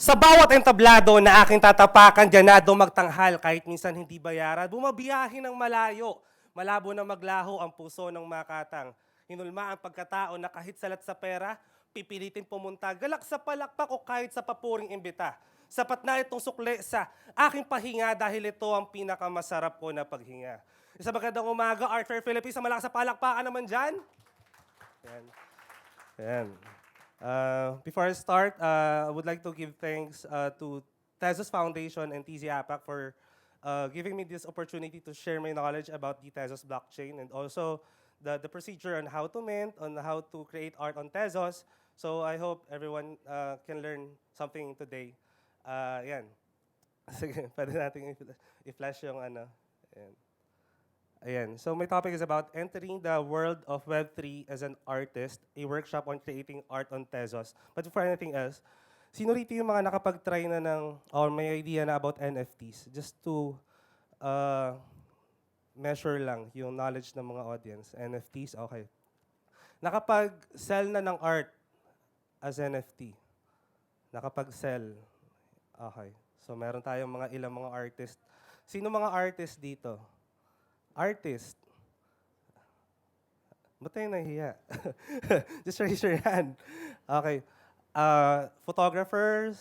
Sa bawat entablado na aking tatapakan, ganado magtanghal kahit minsan hindi bayaran, bumabiyahe ng malayo. Malabo na maglaho ang puso ng makatang. Hinulma ang pagkatao na kahit salat sa pera, pipilitin pumunta, galak sa palakpak o kahit sa papuring imbita. Sapat na itong sukle sa aking pahinga dahil ito ang pinakamasarap ko na paghinga. Isa magandang umaga, Art Fair Philippines. Sa malakas sa palakpakan naman dyan. Yan. Yan. Before I start, I would like to give thanks to Tezos Foundation and TZ APAC for giving me this opportunity to share my knowledge about the Tezos blockchain and also the procedure on how to mint, on how to create art on Tezos. So I hope everyone can learn something today. Yan. Sige, pwede natin i-flash yung ano. Ayan. Ayan. So my topic is about entering the world of Web3 as an artist, a workshop on creating art on Tezos. But before anything else, sino rito yung mga nakapag-try na ng, or may idea na about NFTs? Just to measure lang yung knowledge ng mga audience. NFTs, okay. Nakapag-sell na ng art as NFT. Nakapag-sell. Okay. So meron tayong mga ilang mga artist. Sino mga artist dito? Artist. Ba't tayo nahiya? Just raise your hand. Okay. Photographers?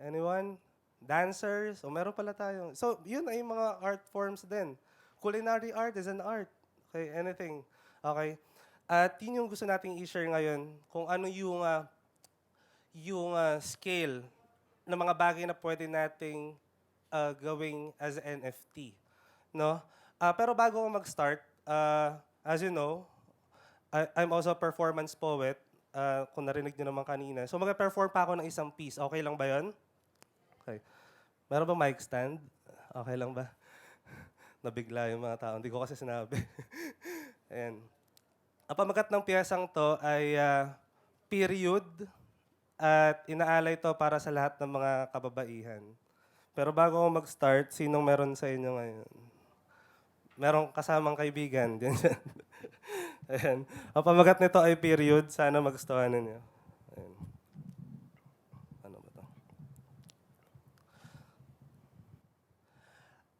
Anyone? Dancers? O meron pala tayo. So, yun ay mga art forms din. Culinary art is an art. Okay, anything. Okay. At yun yung gusto nating i-share ngayon, kung ano yung scale ng mga bagay na pwede nating gawing as NFT. No? Pero bago ako mag-start, as you know, I'm also a performance poet, kung narinig niyo naman kanina. So mag-perform pa ako ng isang piece. Okay lang ba yun? Okay. Meron ba mic stand? Okay lang ba? Nabigla yung mga tao. Hindi ko kasi sinabi. Ayan. Ang pamagat ng piyesang to ay period at inaalay to para sa lahat ng mga kababaihan. Pero bago ako mag-start, sinong meron sa inyo ngayon? Merong kasamang kaibigan. Ayan. Ang pamagat nito ay period. Sana magustuhan ninyo. Ayan. Ano ba to?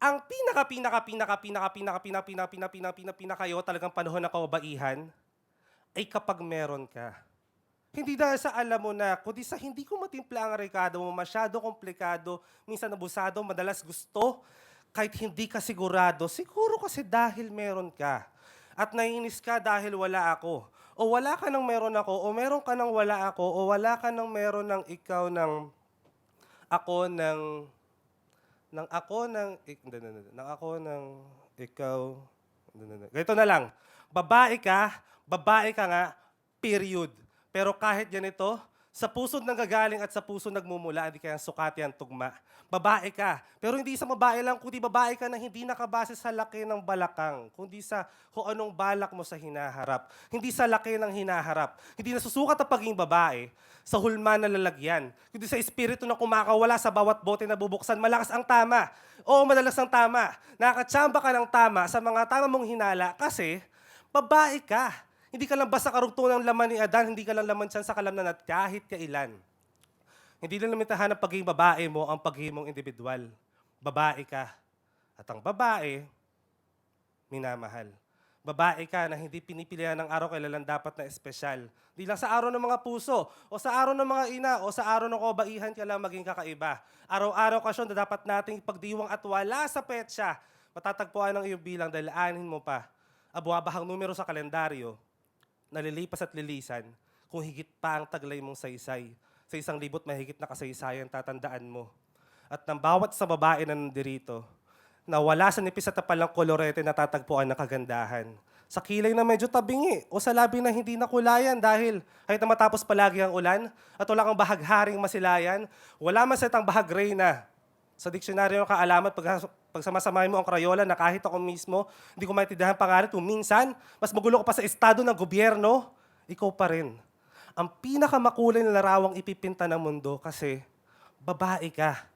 Ang pinakayo talagang panahon ng kababaihan ay kapag meron ka. Hindi dahil sa alam mo na, kundi sa hindi ko matimpla ang rekado mo, masyado komplikado, minsan abusado, madalas gusto, kahit hindi ka sigurado, siguro kasi dahil meron ka. At naiinis ka dahil wala ako. O wala ka nang meron ako, o meron ka nang wala ako, o wala ka nang meron ng ikaw ng ako ng ikaw. Ganito na lang. Babae ka nga, period. Pero kahit ganito, sa pusod nanggagaling at sa puso nagmumula, hindi kaya sukati ang tugma. Babae ka. Pero hindi sa babae lang, kundi babae ka na hindi nakabase sa laki ng balakang, kundi sa kung anong balak mo sa hinaharap. Hindi sa laki ng hinaharap. Hindi nasusukat ang pagiging babae sa hulma na lalagyan, kundi sa espiritu na kumakawala sa bawat bote na bubuksan. Malakas ang tama. Oo, madalas ang tama. Nakakatsamba ka ng tama sa mga tama mong hinala kasi babae ka. Hindi ka lang basta karugtungan ng laman ni Adan, hindi ka lang laman siya sa kalamnan at kahit kailan. Hindi lang limitahan ng pagiging babae mo ang pagiging mong individual. Babae ka. At ang babae, minamahal. Babae ka na hindi pinipilihan ng araw kailan dapat na espesyal. Di lang sa araw ng mga puso, o sa araw ng mga ina, o sa araw ng kabaihan ka lang maging kakaiba. Araw-araw kasyon na dapat nating pagdiwang at wala sa petsa. Matatagpuan ng iyong bilang dahil aanin mo pa. Abuabahang numero sa kalendaryo, nalilipas at lilisan, kung higit pa ang taglay mong saysay. Sa 1,000 mahigit na kasaysayan, tatandaan mo. At ng bawat sa babae na nandirito, na wala sa nipis at tapalang kolorete natatagpuan ng kagandahan. Sa kilay na medyo tabingi, o sa labi na hindi nakulayan dahil kahit na matapos palagi ang ulan, at wala kang bahagharing masilayan, wala masetang bahagreyna. Sa diksyonaryo ng kaalaman, pag samasamay mo ang Crayola na kahit ako mismo, hindi ko maintindihan pangalan kung minsan, mas magulo ka pa sa estado ng gobyerno, ikaw pa rin. Ang pinakamakulay na larawang ipipinta ng mundo kasi babae ka.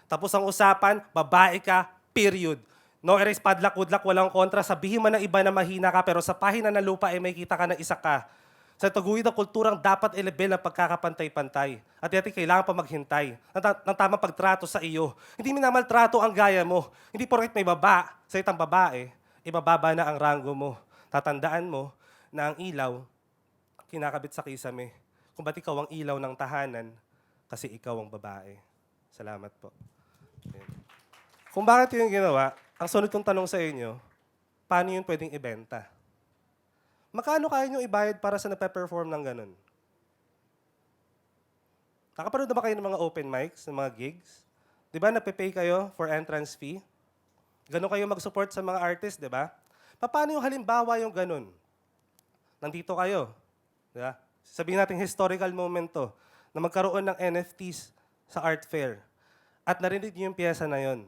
Tapos ang usapan, babae ka, period. No erase, padlak, udlak, walang kontra. Sabihin man ng iba na mahina ka, pero sa pahina ng lupa ay may kita ka na isa ka. Sa taguyod ng kulturang dapat i-level ang pagkakapantay-pantay. At yati kailangan pa maghintay ng tamang pagtrato sa iyo. Hindi minamaltrato ang gaya mo. Hindi porket may baba sa itang babae, ibababa na ang ranggo mo. Tatandaan mo na ang ilaw, kinakabit sa kisame. Kung ba't ikaw ang ilaw ng tahanan, kasi ikaw ang babae. Salamat po. Ayan. Kung bakit yun ginawa, ang sunod kong tanong sa inyo, paano yun pwedeng ibenta? Magkano kaya nyo ibayad para sa nape-perform ng ganun? Nakapanood na ba kayo ng mga open mics, ng mga gigs? Di ba nagpe-pay kayo for entrance fee? Ganun kayo mag-support sa mga artist, di ba? Paano yung halimbawa yung ganun? Nandito kayo. Di ba? Sabihin natin historical moment to, na magkaroon ng NFTs sa art fair. At narinig niyo yung pyesa na yon.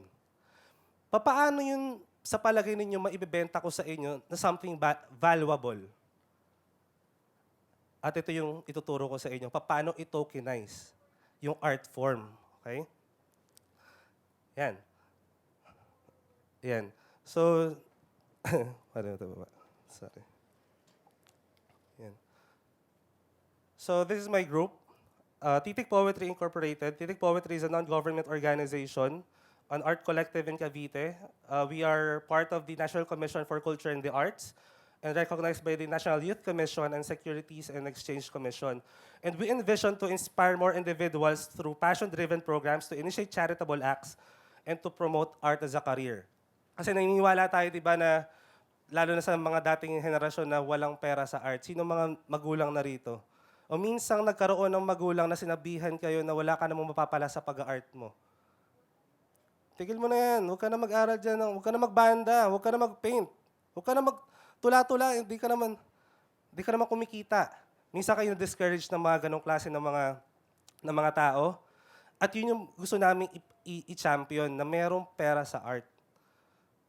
Paano yun sa palagay ninyo maibebenta ko sa inyo na something valuable? At ito yung ituturo ko sa inyo. Paano i-tokenize yung art form. Okay? Yan. Yan. So, paano ito ba? Sorry. Yan. So, this is my group. Titik Poetry Incorporated. Titik Poetry is a non-government organization, an art collective in Cavite. We are part of the National Commission for Culture and the Arts and recognized by the National Youth Commission and Securities and Exchange Commission. And we envision to inspire more individuals through passion-driven programs to initiate charitable acts and to promote art as a career. Kasi naniniwala tayo, di ba, na lalo na sa mga dating henerasyon na walang pera sa art, sino mga magulang na rito? O minsang nagkaroon ng magulang na sinabihan kayo na wala ka namang mapapala sa pag-art mo. Tigil mo na yan. Huwag ka na mag-aral dyan. Huwag ka na magbanda. Huwag ka na mag-paint. Huwag ka na magtula-tula. Hindi ka naman kumikita. Minsan kayo na-discourage ng mga ganong klase ng mga tao. At yun yung gusto namin i-champion na merong pera sa art.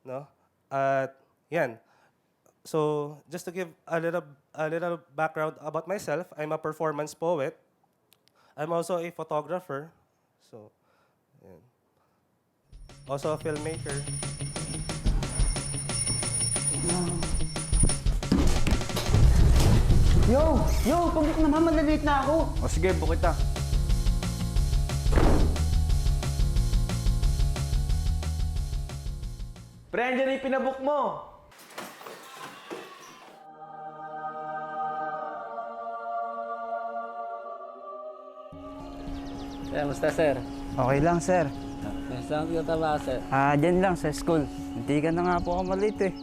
No? At yan. So, just to give a little background about myself, I'm a performance poet. I'm also a photographer. So, yan. Also a filmmaker. Yo, pag-book naman, malilate na ako. O sige, book kita. Pre, andyan na yung pinabook mo. Sir, musta sir? Okay lang, sir. Saan ka ba sir? Dyan lang sa school. Hindi ka na nga po ako malate eh.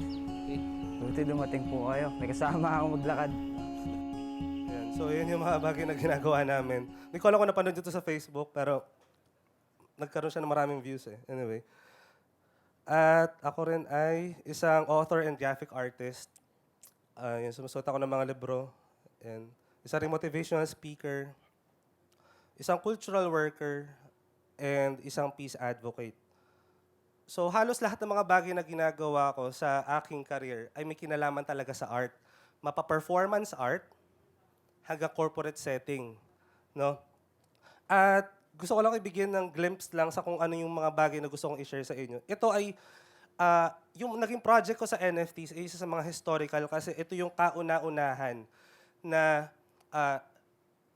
Buti dumating po kayo. May kasama ako maglakad. Yan. So, yun yung mga bagay na ginagawa namin. Hindi ko alam kung napanood dito sa Facebook, pero nagkaroon siya ng maraming views eh. Anyway. At ako rin ay isang author and graphic artist. Yung sumusuot ako ng mga libro. And isa rin motivational speaker. Isang cultural worker. And isang peace advocate. So halos lahat ng mga bagay na ginagawa ko sa aking career ay may kinalaman talaga sa art. Mapa-performance art hanggang corporate setting. No? At gusto ko lang ibigyan ng glimpse lang sa kung ano yung mga bagay na gusto kong i-share sa inyo. Ito ay, yung naging project ko sa NFTs ay isa sa mga historical kasi ito yung kauna-unahan na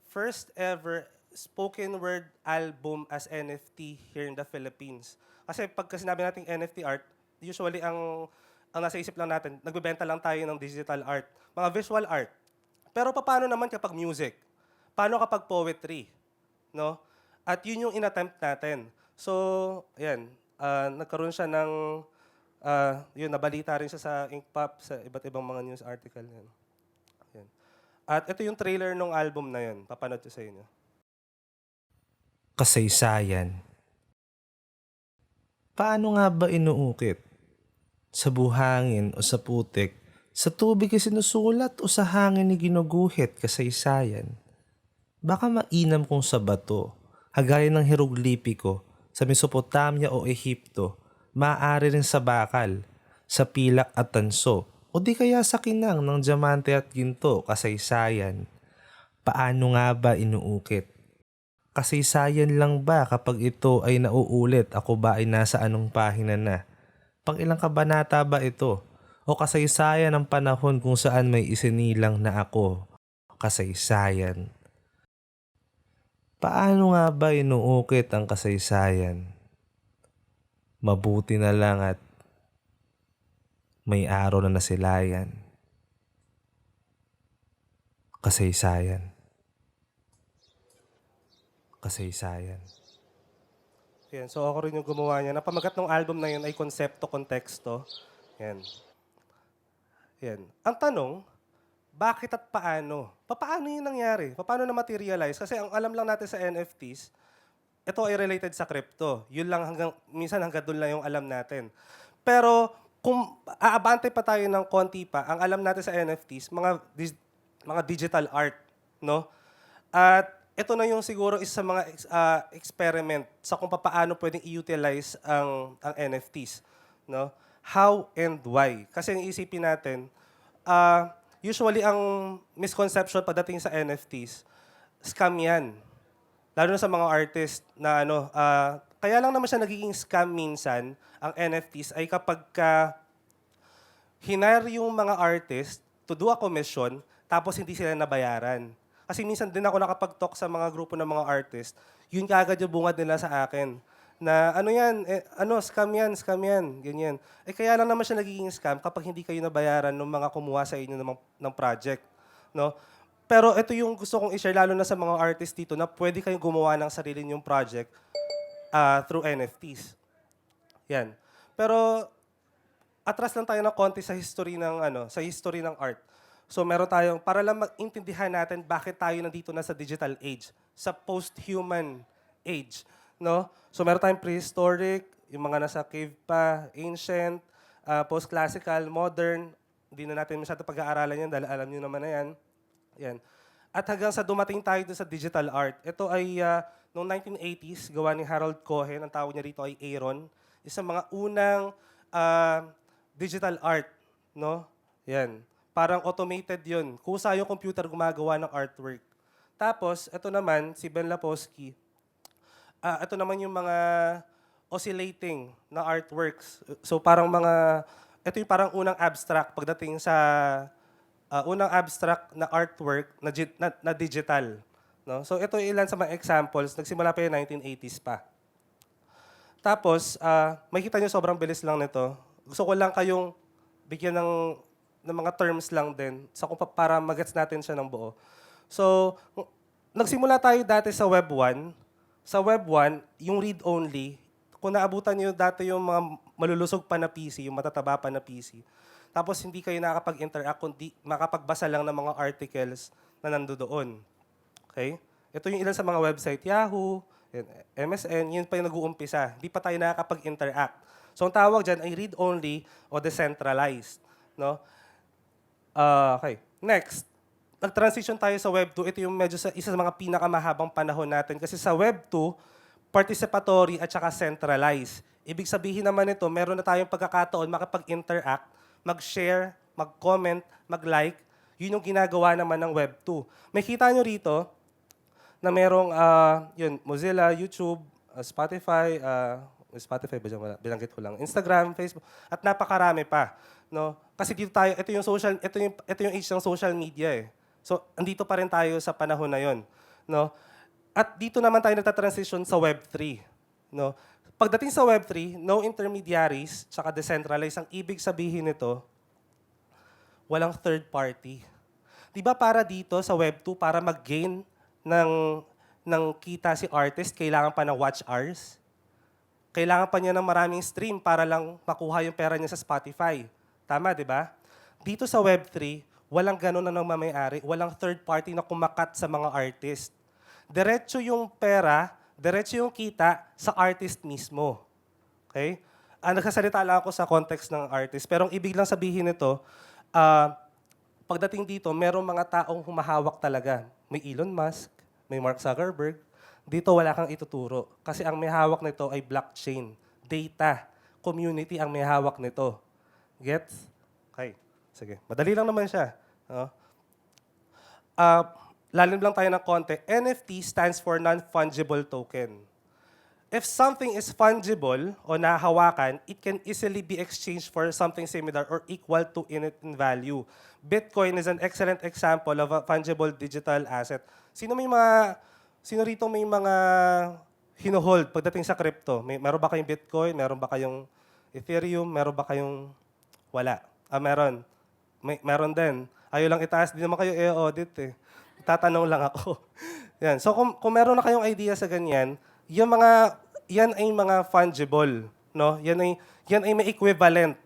first ever spoken word album as NFT here in the Philippines. Kasi pagka sinabi natin NFT art, usually ang nasa isip lang natin, nagbebenta lang tayo ng digital art, mga visual art. Pero paano naman kapag music? Paano kapag poetry? No? At yun yung inattempt natin. So, ayan, nagkaroon siya ng, yun, nabalita rin siya sa Inkpop, sa iba't ibang mga news article. Yan. Ayan. At ito yung trailer ng album na yun. Papanood ko sa inyo. Kasaysayan. Paano nga ba inuukit? Sa buhangin o sa putik, sa tubig ay sinusulat o sa hangin ni ginuguhit kasaysayan? Baka mainam kung sa bato, hagaya ng hieroglipiko, sa Mesopotamia o Ehipto, maaari rin sa bakal, sa pilak at tanso, o di kaya sa kinang ng diamante at ginto, kasaysayan. Paano nga ba inuukit? Kasaysayan lang ba kapag ito ay nauulit, ako ba ay nasa anong pahina na? Pang ilang kabanata ba ito? O kasaysayan ng panahon kung saan may isinilang na ako? kasaysayan. Paano nga ba inuukit ang kasaysayan? Mabuti na lang at may araw na nasilayan. Kasaysayan. Kasaysayan. Yan. So ako rin yung gumawa niya. Napamagat ng album na yun ay konsepto, konteksto. Yan. Yan. Ang tanong, bakit at paano? Paano yun nangyari? Paano na materialize? Kasi ang alam lang natin sa NFTs, ito ay related sa crypto. Yun lang minsan hanggang doon lang yung alam natin. Pero kung aabante pa tayo ng konti pa, ang alam natin sa NFTs, mga digital art, no? At ito na yung siguro isa sa mga experiment sa kung paano pwedeng i-utilize ang NFTs, no? How and why? Kasi ang isipin natin, usually ang misconception pagdating sa NFTs, scam yan. Lalo na sa mga artist na kaya lang naman siya nagiging scam minsan, ang NFTs, ay kapag hinire yung mga artist to do a commission, tapos hindi sila nabayaran. Kasi minsan din ako nakapag-talk sa mga grupo ng mga artist, yun kaagad yung bungad nila sa akin. Na scam yan, ganyan. Kaya lang naman siya nagiging scam kapag hindi kayo nabayaran ng mga kumuha sa inyo ng project. No? Pero ito yung gusto kong i-share, lalo na sa mga artist dito, na pwede kayong gumawa ng sarili nyong project through NFTs. Yan. Pero atras lang tayo ng konti sa history ng art. So meron tayong, para lang maintindihan natin bakit tayo nandito na sa digital age, sa post-human age. No? So meron tayong prehistoric, yung mga nasa cave pa, ancient, post-classical, modern. Hindi na natin masyado pag-aaralan yan dahil alam nyo naman na yan. Yan. At hanggang sa dumating tayo sa digital art. Ito ay noong 1980s, gawa ni Harold Cohen. Ang tawag niya rito ay Aaron. Isang mga unang digital art. No? Yan. Parang automated yun. Kusa yung computer gumagawa ng artwork. Tapos, ito naman, si Ben Lapowski. Ito naman yung mga oscillating na artworks. So parang ito yung parang unang abstract pagdating sa unang abstract na artwork na digital. No? So ito ilan sa mga examples. Nagsimula pa yung 1980s pa. Tapos, makikita nyo sobrang bilis lang nito. Gusto ko lang kayong bigyan ng mga terms lang din para magets natin siya ng buo. So, nagsimula tayo dati sa Web 1. Sa Web 1, yung read-only, kung naabutan nyo dati yung mga malulusog pa na PC, yung matataba pa na PC, tapos hindi kayo nakakapag-interact, kundi makapagbasa lang ng mga articles na nandoon. Okay? Ito yung ilan sa mga website, Yahoo, MSN, yun pa yung nag-uumpisa. Hindi pa tayo nakakapag-interact. So ang tawag dyan ay read-only o decentralized. No? Okay. Next, nag-transition tayo sa Web 2. Ito yung medyo isa sa mga pinakamahabang panahon natin. Kasi sa Web 2, participatory at saka centralized. Ibig sabihin naman nito, meron na tayong pagkakataon makapag-interact, mag-share, mag-comment, mag-like. Yun yung ginagawa naman ng Web 2. May kita nyo rito na merong Mozilla, YouTube, Spotify, Spotify ba dyan? Wala. Bilanggit ko lang. Instagram, Facebook, at napakarami pa. No? Kasi dito tayo, ito yung age ng social media eh. So, andito pa rin tayo sa panahon na yon, no? At dito naman tayo nagta-transition sa Web 3, no? Pagdating sa Web 3, no intermediaries, tsaka decentralized, ang ibig sabihin nito, walang third party. 'Di ba para dito sa Web 2, para mag-gain ng kita si artist, kailangan pa ng watch hours? Kailangan pa niya ng maraming stream para lang makuha yung pera niya sa Spotify. Tama, 'di ba? Dito sa Web 3, walang ganun na may-ari, walang third party na kumakat sa mga artist. Diretso yung pera, diretso yung kita sa artist mismo. Okay? Nagsasalita lang ako sa context ng artist, pero ang ibig lang sabihin nito, pagdating dito, merong mga taong humahawak talaga. May Elon Musk, may Mark Zuckerberg. Dito wala kang ituturo. Kasi ang may hawak nito ay blockchain, data, community ang may hawak nito. Gets? Okay. Sige. Madali lang naman siya. Lalim lang tayo ng konti. NFT stands for non-fungible token. if something is fungible o nahawakan, it can easily be exchanged for something similar or equal to it in value. Bitcoin is an excellent example of a fungible digital asset. Sino rito may mga hino-hold pagdating sa crypto? Meron ba kayong Bitcoin? Meron ba kayong Ethereum? Meron ba kayong wala? Meron. Meron din. Ayaw lang itaas, di naman kayo i-audit eh. Tatanong lang ako. Yan. So kung meron na kayong idea sa ganyan, yan ay mga fungible, no? Yan ay may equivalent.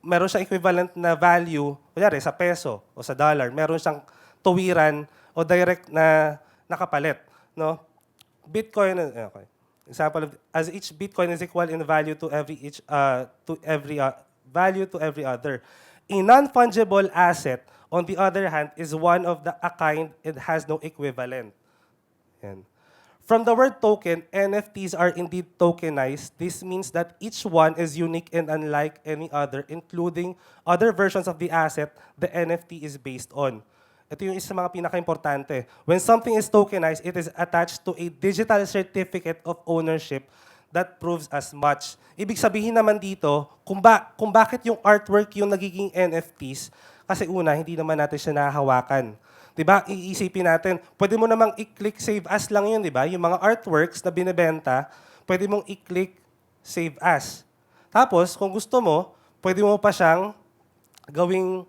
Meron siyang equivalent na value, kunyari sa peso o sa dollar, meron siyang tuwiran o direct na nakapalit, no? Bitcoin, okay. Example of, as each Bitcoin is equal in value to every other. A non-fungible asset, on the other hand, is one of a kind it has no equivalent. Yan. From the word token, NFTs are indeed tokenized. This means that each one is unique and unlike any other, including other versions of the asset the NFT is based on. Ito yung isa sa mga pinaka-importante. When something is tokenized, it is attached to a digital certificate of ownership that proves as much. Ibig sabihin naman dito, kung bakit yung artwork yung nagiging NFTs, kasi una, hindi naman natin siya nahahawakan. Diba? Iisipin natin, pwede mo namang i-click save as lang yun, diba? Yung mga artworks na binibenta, pwede mong i-click save as. Tapos, kung gusto mo, pwede mo pa siyang gawing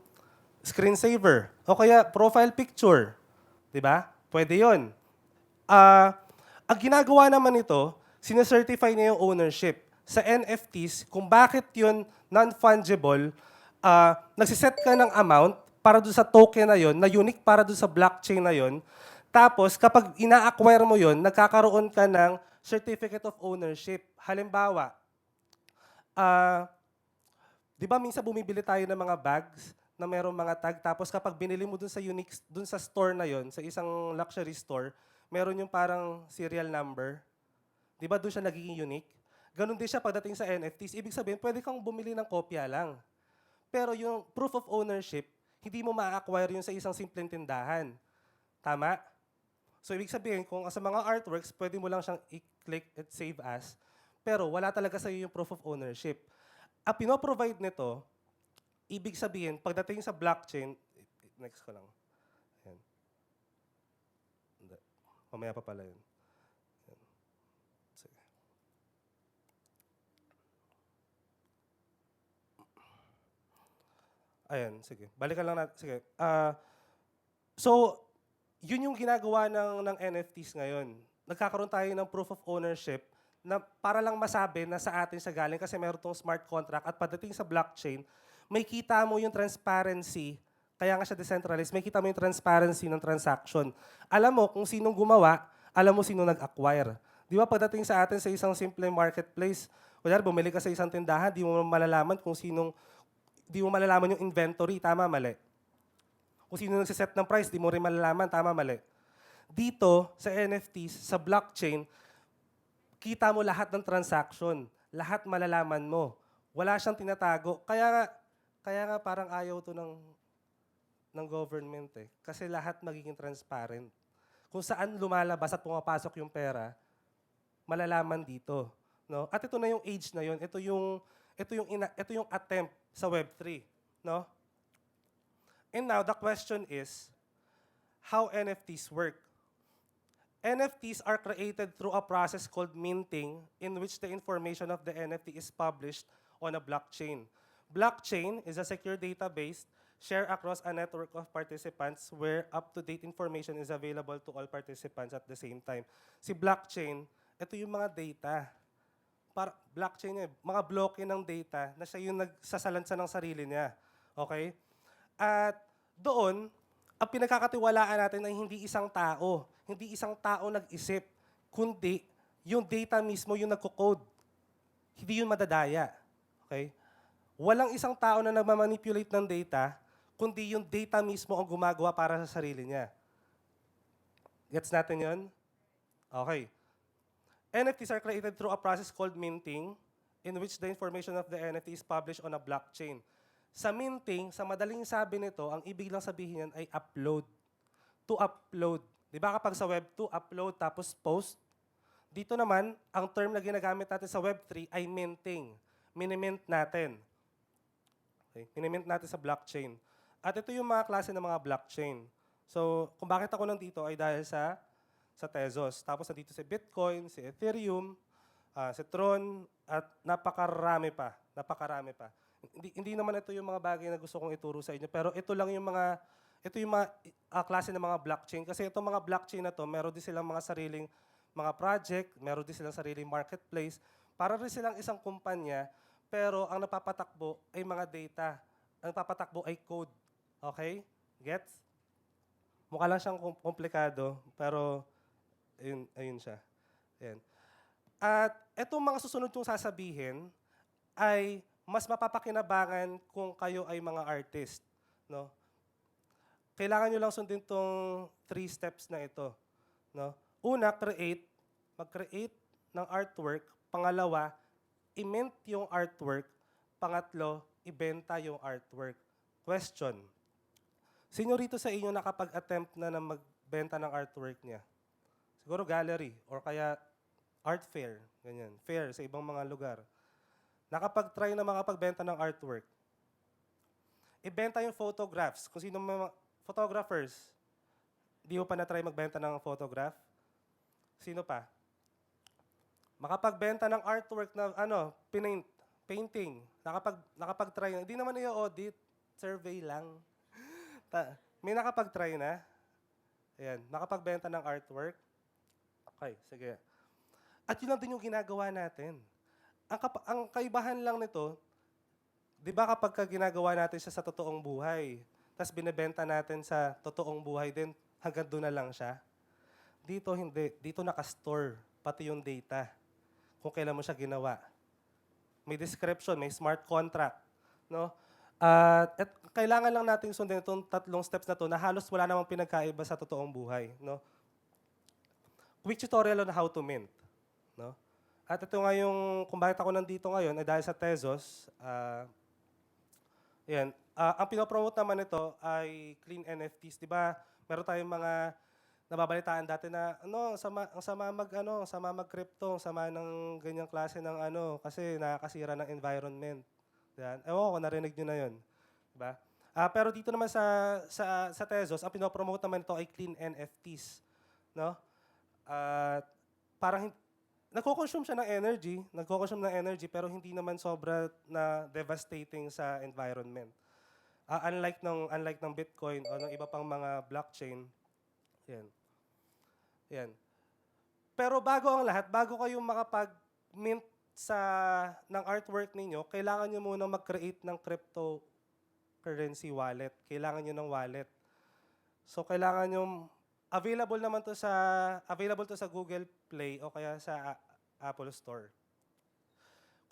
screensaver o kaya profile picture. Diba? Pwede yun. Ang ginagawa naman ito, sinecertify niya yung ownership. Sa NFTs, kung bakit yun non-fungible, nagsiset ka ng amount para doon sa token na yon, na unique para doon sa blockchain na yon. Tapos, kapag ina-acquire mo yon, nagkakaroon ka ng certificate of ownership. Halimbawa, di ba minsan bumibili tayo ng mga bags na mayroong mga tag, tapos kapag binili mo doon sa unique, doon sa store na yon, sa isang luxury store, meron yung parang serial number. Di ba doon siya nagiging unique? Ganon din siya pagdating sa NFTs. Ibig sabihin, pwede kang bumili ng kopya lang. Pero yung proof of ownership, hindi mo ma-acquire yun sa isang simpleng tindahan. Tama? So, ibig sabihin, kung sa mga artworks, pwede mo lang siyang i-click at save as, pero wala talaga sa'yo yung proof of ownership. Ang pinoprovide nito, ibig sabihin, pagdating sa blockchain, next ko lang. Ayan. Hindi. Mamaya pa pala yun. Ayan. Sige. Ayan, sige. Balikan lang natin. Sige. So, yun yung ginagawa ng NFTs ngayon. Nagkakaroon tayo ng proof of ownership na para lang masabi na sa atin siya galing kasi meron tong smart contract at pagdating sa blockchain, may kita mo yung transparency, kaya nga siya decentralized, may kita mo yung transparency ng transaction. Alam mo kung sinong gumawa, alam mo sino nag-acquire. Di ba pagdating sa atin sa isang simple marketplace, kunyari bumili ka sa isang tindahan, di mo malalaman kung sinong, di mo malalaman yung inventory, tama, mali. Kung sino nagsiset ng price, di mo rin malalaman, tama, mali. Dito, sa NFTs, sa blockchain, kita mo lahat ng transaction. Lahat malalaman mo. Wala siyang tinatago. Kaya nga parang ayaw to ng government eh. Kasi lahat magiging transparent. Kung saan lumalabas at pumapasok yung pera, malalaman dito. No? At ito na yung age na yun. Ito yung attempt sa Web3. No? And now, the question is, how NFTs work? NFTs are created through a process called minting, in which the information of the NFT is published on a blockchain. Blockchain is a secure database shared across a network of participants where up-to-date information is available to all participants at the same time. Si blockchain, ito yung mga data. Blockchain mga bloke ng data na siya yung nagsasalansa ng sarili niya. Okay? At doon, ang pinagkakatiwalaan natin ay hindi isang tao. Hindi isang tao nag-isip, kundi yung data mismo yung nagko-code. Hindi yun madadaya. Okay? Walang isang tao na nagmamanipulate ng data, kundi yung data mismo ang gumagawa para sa sarili niya. Gets natin yun? Okay. NFTs are created through a process called minting, in which the information of the NFT is published on a blockchain. Sa minting, sa madaling sabi nito, ang ibig lang sabihin yan ay upload. To upload. Di ba kapag sa Web 2, upload tapos post? Dito naman, ang term na ginagamit natin sa Web3 ay minting. Minimint natin. Okay? Minimint natin sa blockchain. At ito yung mga klase ng mga blockchain. So, kung bakit ako nandito ay dahil sa Tezos. Tapos nandito si Bitcoin, si Ethereum, si Tron, at napakarami pa. Napakarami pa. Hindi naman ito yung mga bagay na gusto kong ituro sa inyo, pero ito lang yung mga klase ng mga blockchain. Kasi itong mga blockchain na to, meron din silang mga sariling mga project, meron din silang sariling marketplace. Para rin silang isang kumpanya, pero ang napapatakbo ay mga data. Ang napapatakbo ay code. Okay? Gets? Mukha lang siyang komplikado, pero ayun siya. Ayan. At itong mga susunod kong sasabihin ay mas mapapakinabangan kung kayo ay mga artist. No? Kailangan nyo lang sundin itong 3 steps na ito. No? Una, mag-create ng artwork. Pangalawa, i-mint yung artwork. Pangatlo, ibenta yung artwork. Question. Sino rito sa inyo nakapag-attempt na magbenta ng artwork niya? Siguro gallery or kaya art fair. Ganyan. Fair sa ibang mga lugar. Nakapag-try na makapagbenta ng artwork. Ibenta yung photographs. Kung sino mga photographers, di mo pa na-try magbenta ng photograph? Sino pa? Makapagbenta ng artwork na painting. Nakapag-try na. Hindi naman i-audit. Survey lang. May nakapag-try na? Ayan. Nakapagbenta ng artwork? Okay, sige. At yun lang din yung ginagawa natin. Ang kaibahan lang nito, di ba kapag ginagawa natin siya sa totoong buhay, tapos binebenta natin sa totoong buhay din, hanggang doon na lang siya? Dito hindi. Dito nakastore pati yung data kung kailan mo siya ginawa. May description, may smart contract. No? At kailangan lang natin sundin itong 3 steps na to na halos wala namang pinagkaiba sa totoong buhay. No? Quick tutorial on how to mint. No? At ito nga yung, kung bakit ako nandito ngayon, ay dahil sa Tezos. Ang pinopromote naman ito ay clean NFTs. Di ba? Meron tayong mga nababalitaan dati na ang sama mag-crypto, sama ng ganyang klase ng kasi nakakasira ng environment. Yan. Ewan ko, narinig nyo na yun. Diba? Pero dito naman sa Tezos, ang pinopromote naman ito ay clean NFTs. No? Parang nagko-consume siya ng energy, pero hindi naman sobra na devastating sa environment. Unlike ng Bitcoin o ng iba pang mga blockchain, yan. Pero bago ang lahat, bago kayo makapag-mint ng artwork ninyo, kailangan nyo muna mag-create ng cryptocurrency wallet. Kailangan nyo ng wallet. So, kailangan nyo, available to sa Google Play o kaya sa Apple Store.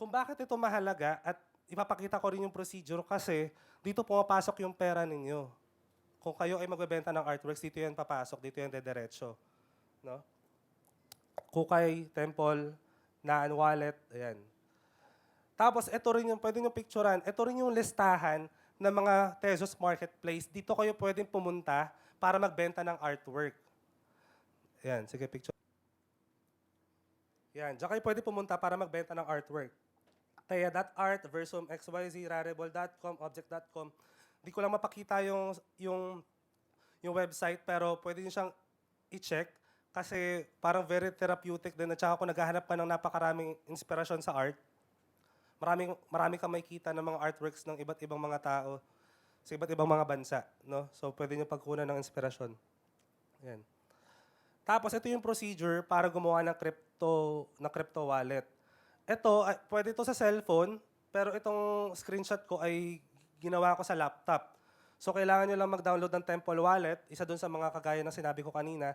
Kung bakit ito mahalaga, at ipapakita ko rin yung procedure kasi dito pumapasok yung pera ninyo. Kung kayo ay magbebenta ng artworks, dito yan papasok, dito yan dediretso. No? Kukay, Temple, Naan Wallet, ayan. Tapos, ito rin yung, pwede nyo picturean, ito rin yung listahan ng mga Tezos Marketplace. Dito kayo pwedeng pumunta para magbenta ng artwork. Ayan, sige, picture. Yan, diyan kayo pwede pumunta para magbenta ng artwork. Taya.art, Versum XYZ, Rarible.com, Object.com. Di ko lang mapakita yung website, pero pwede nyo siyang i-check kasi parang very therapeutic din at saka kung naghahanap ka ng napakaraming inspirasyon sa art, marami kang makikita ng mga artworks ng iba't ibang mga tao sa iba't ibang mga bansa. No? So, pwede nyo pagkunan ng inspirasyon. Yan. Tapos, ito yung procedure para gumawa ng crypto wallet. Ito, pwede ito sa cellphone, pero itong screenshot ko ay ginawa ko sa laptop. So, kailangan nyo lang mag-download ng Temple Wallet. Isa dun sa mga kagaya ng sinabi ko kanina.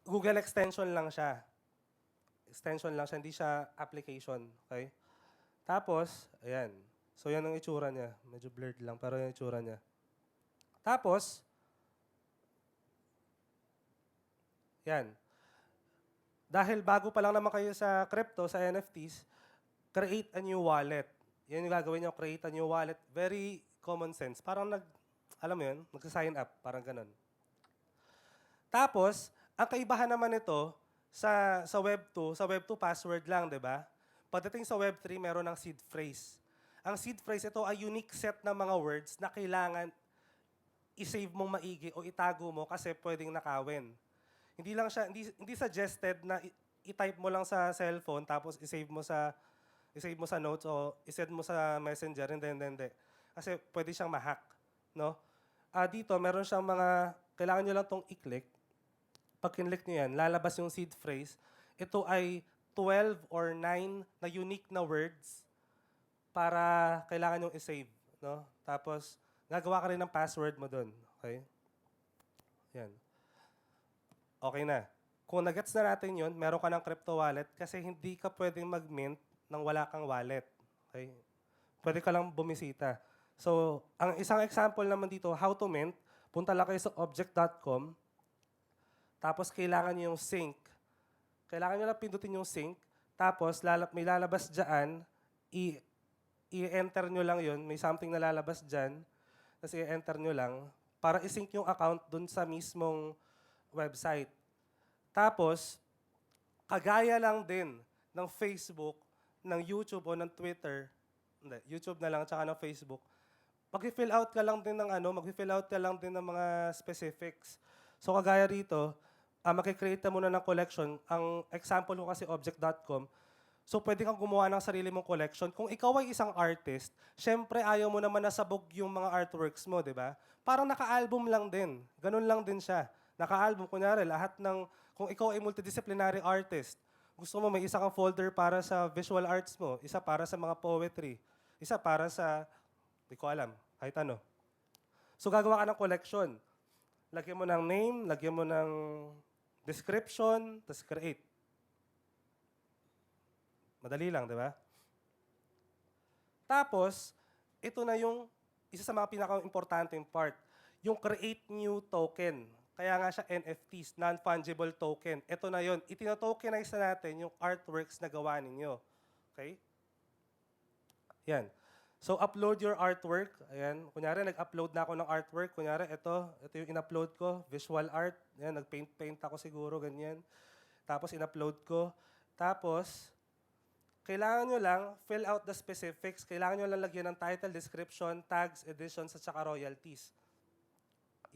Google extension lang siya. Hindi siya application. Okay? Tapos, ayan. So, yan ang itsura niya. Medyo blurred lang, pero yan ang itsura niya. Tapos, yan. Dahil bago pa lang naman kayo sa crypto, sa NFTs, create a new wallet. Yan yung gagawin nyo, create a new wallet. Very common sense. Parang alam mo yun, nagsa-sign up. Parang ganun. Tapos, ang kaibahan naman ito, sa Web 2 password lang, 'di ba? Pagdating sa Web 3, meron ng seed phrase. Ang seed phrase ito ay unique set ng mga words na kailangan i-save mong maigi o itago mo kasi pwedeng nakawin. Hindi suggested na i-type mo lang sa cellphone tapos i-save mo sa notes o i-send mo sa Messenger, hindi. Kasi pwede siyang ma-hack, no? Dito meron siyang kailangan niyo lang tong i-click. Pag kinlik niyo yan, lalabas yung seed phrase. Ito ay 12 or 9 na unique na words para kailangan yung i-save, no? Tapos gagawa ka rin ng password mo doon, okay? Yan. Okay na. Kung nagets na natin yun, meron ka ng crypto wallet kasi hindi ka pwedeng mag-mint nang wala kang wallet. Okay? Pwede ka lang bumisita. So, ang isang example naman dito, how to mint, punta lang kayo sa object.com, tapos kailangan nyo yung sync. Kailangan nyo lang pindutin yung sync, tapos may lalabas dyan, i-enter nyo lang yun, may something na lalabas dyan, tapos i-enter nyo lang, para i-sync yung account dun sa mismong website. Tapos, kagaya lang din ng Facebook, ng YouTube o ng Twitter, YouTube na lang, tsaka ng Facebook, mag-fill out ka lang din ng mga specifics. So, kagaya rito, makikreate ka muna ng collection. Ang example ko kasi object.com. So, pwede kang gumawa ng sarili mong collection. Kung ikaw ay isang artist, syempre ayaw mo naman nasabog yung mga artworks mo, di ba? Parang naka-album lang din. Ganun lang din siya. Naka-album, kunyari, kung ikaw ay multidisciplinary artist, gusto mo may isa kang folder para sa visual arts mo, isa para sa mga poetry, isa para sa, di ko alam, kahit ano. So, gagawa ka ng collection. Lagyan mo ng name, lagyan mo ng description, tapos create. Madali lang, di ba? Tapos, ito na yung isa sa mga pinaka-importanting part, yung create new token. Kaya nga siya NFTs, non-fungible token. Ito na yon. Itinotokenize na natin yung artworks na gawa ninyo. Okay? Yan. So, upload your artwork. Ayan. Kunyari, nag-upload na ako ng artwork. Kunyari, ito yung in-upload ko. Visual art. Ayan, nag-paint ako siguro, ganyan. Tapos, in-upload ko. Tapos, kailangan nyo lang fill out the specifics. Kailangan nyo lang lagyan ng title, description, tags, editions, at saka royalties.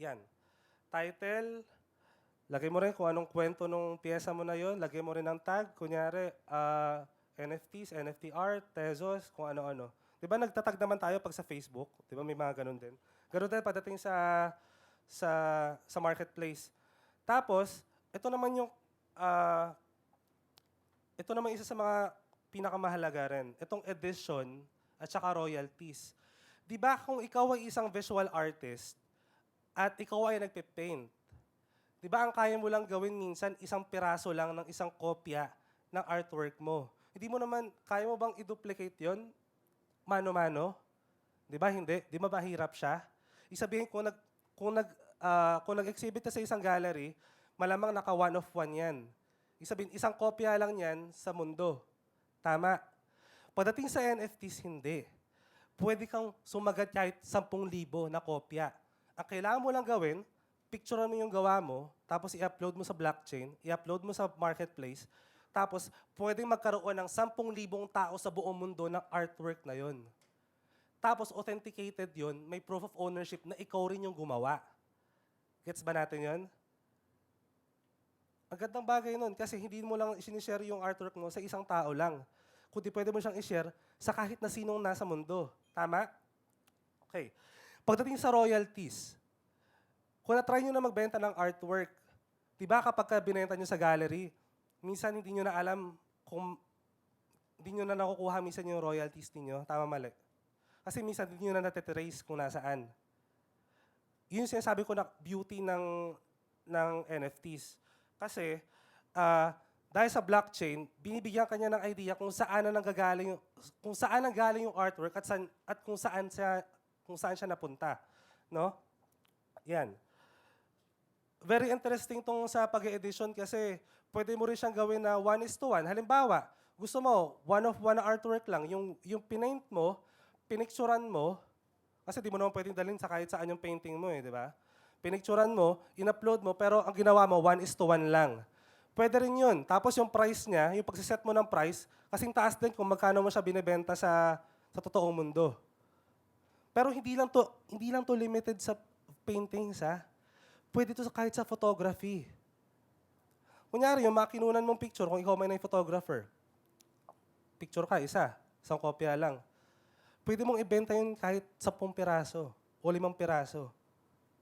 Yan. Title, lagay mo rin kung anong kwento nung piyesa mo na yon. Lagay mo rin ng tag. Kunyari, NFTs, NFT art, Tezos, kung ano-ano. Di ba nagtatag naman tayo pag sa Facebook? Di ba may mga ganun din? Ganun din pagdating sa marketplace. Tapos, ito naman isa sa mga pinakamahalaga rin. Itong edition at saka royalties. Di ba kung ikaw ay isang visual artist at ikaw ay nagpe-paint, di ba ang kaya mo lang gawin minsan isang piraso lang ng isang kopya ng artwork mo? Hindi mo naman, kaya mo bang i-duplicate yon mano-mano? Di ba hindi? Di ba mahirap siya? Isabihin kung nag-exhibit ka sa isang gallery, malamang naka one of one yan. Isabihin, isang kopya lang yan sa mundo. Tama. Pagdating sa NFTs, hindi. Pwede kang sumagat kahit 10,000 na kopya. Ang kailangan mo lang gawin, picturean mo yung gawa mo, tapos i-upload mo sa blockchain, i-upload mo sa marketplace, tapos pwedeng magkaroon ng 10,000 tao sa buong mundo ng artwork na yon. Tapos authenticated yon, may proof of ownership na ikaw rin yung gumawa. Gets ba natin yon? Ang gandang bagay nun kasi hindi mo lang sinishare yung artwork mo sa isang tao lang. Kundi pwede mo siyang i-share sa kahit na sinong nasa mundo. Tama? Okay. Pagdating sa royalties, kung na-try nyo na magbenta ng artwork, di ba kapag binenta nyo sa gallery, minsan hindi nyo na alam kung hindi nyo na nakukuha minsan yung royalties ninyo. Tama, mali. Kasi minsan hindi nyo na natitrace kung nasaan. Yun yung sinasabi ko na beauty ng NFTs. Kasi, dahil sa blockchain, binibigyan kanya ng idea kung saan nanggaling yung artwork at kung saan siya napunta, no? Yan. Very interesting tong sa pag-edition kasi pwede mo rin siyang gawin na 1:1. Halimbawa, gusto mo 1 of 1 artwork lang, yung pinaint mo, pinicturan mo, kasi di mo naman pwedeng dalhin sa kahit saan yung painting mo di ba? Pinicturan mo, in-upload mo, pero ang ginawa mo 1:1 lang. Pwede rin yun. Tapos yung price niya, yung pagsiset mo ng price, kasing taas din kung magkano mo siya binibenta sa totoong mundo. Pero hindi lang to limited sa paintings, ha? Pwede to kahit sa photography. Kunyari, yung makinunan mong picture, kung ikaw may na photographer, picture ka, isang kopya lang. Pwede mong ibenta yun kahit 10 piraso o 5 piraso.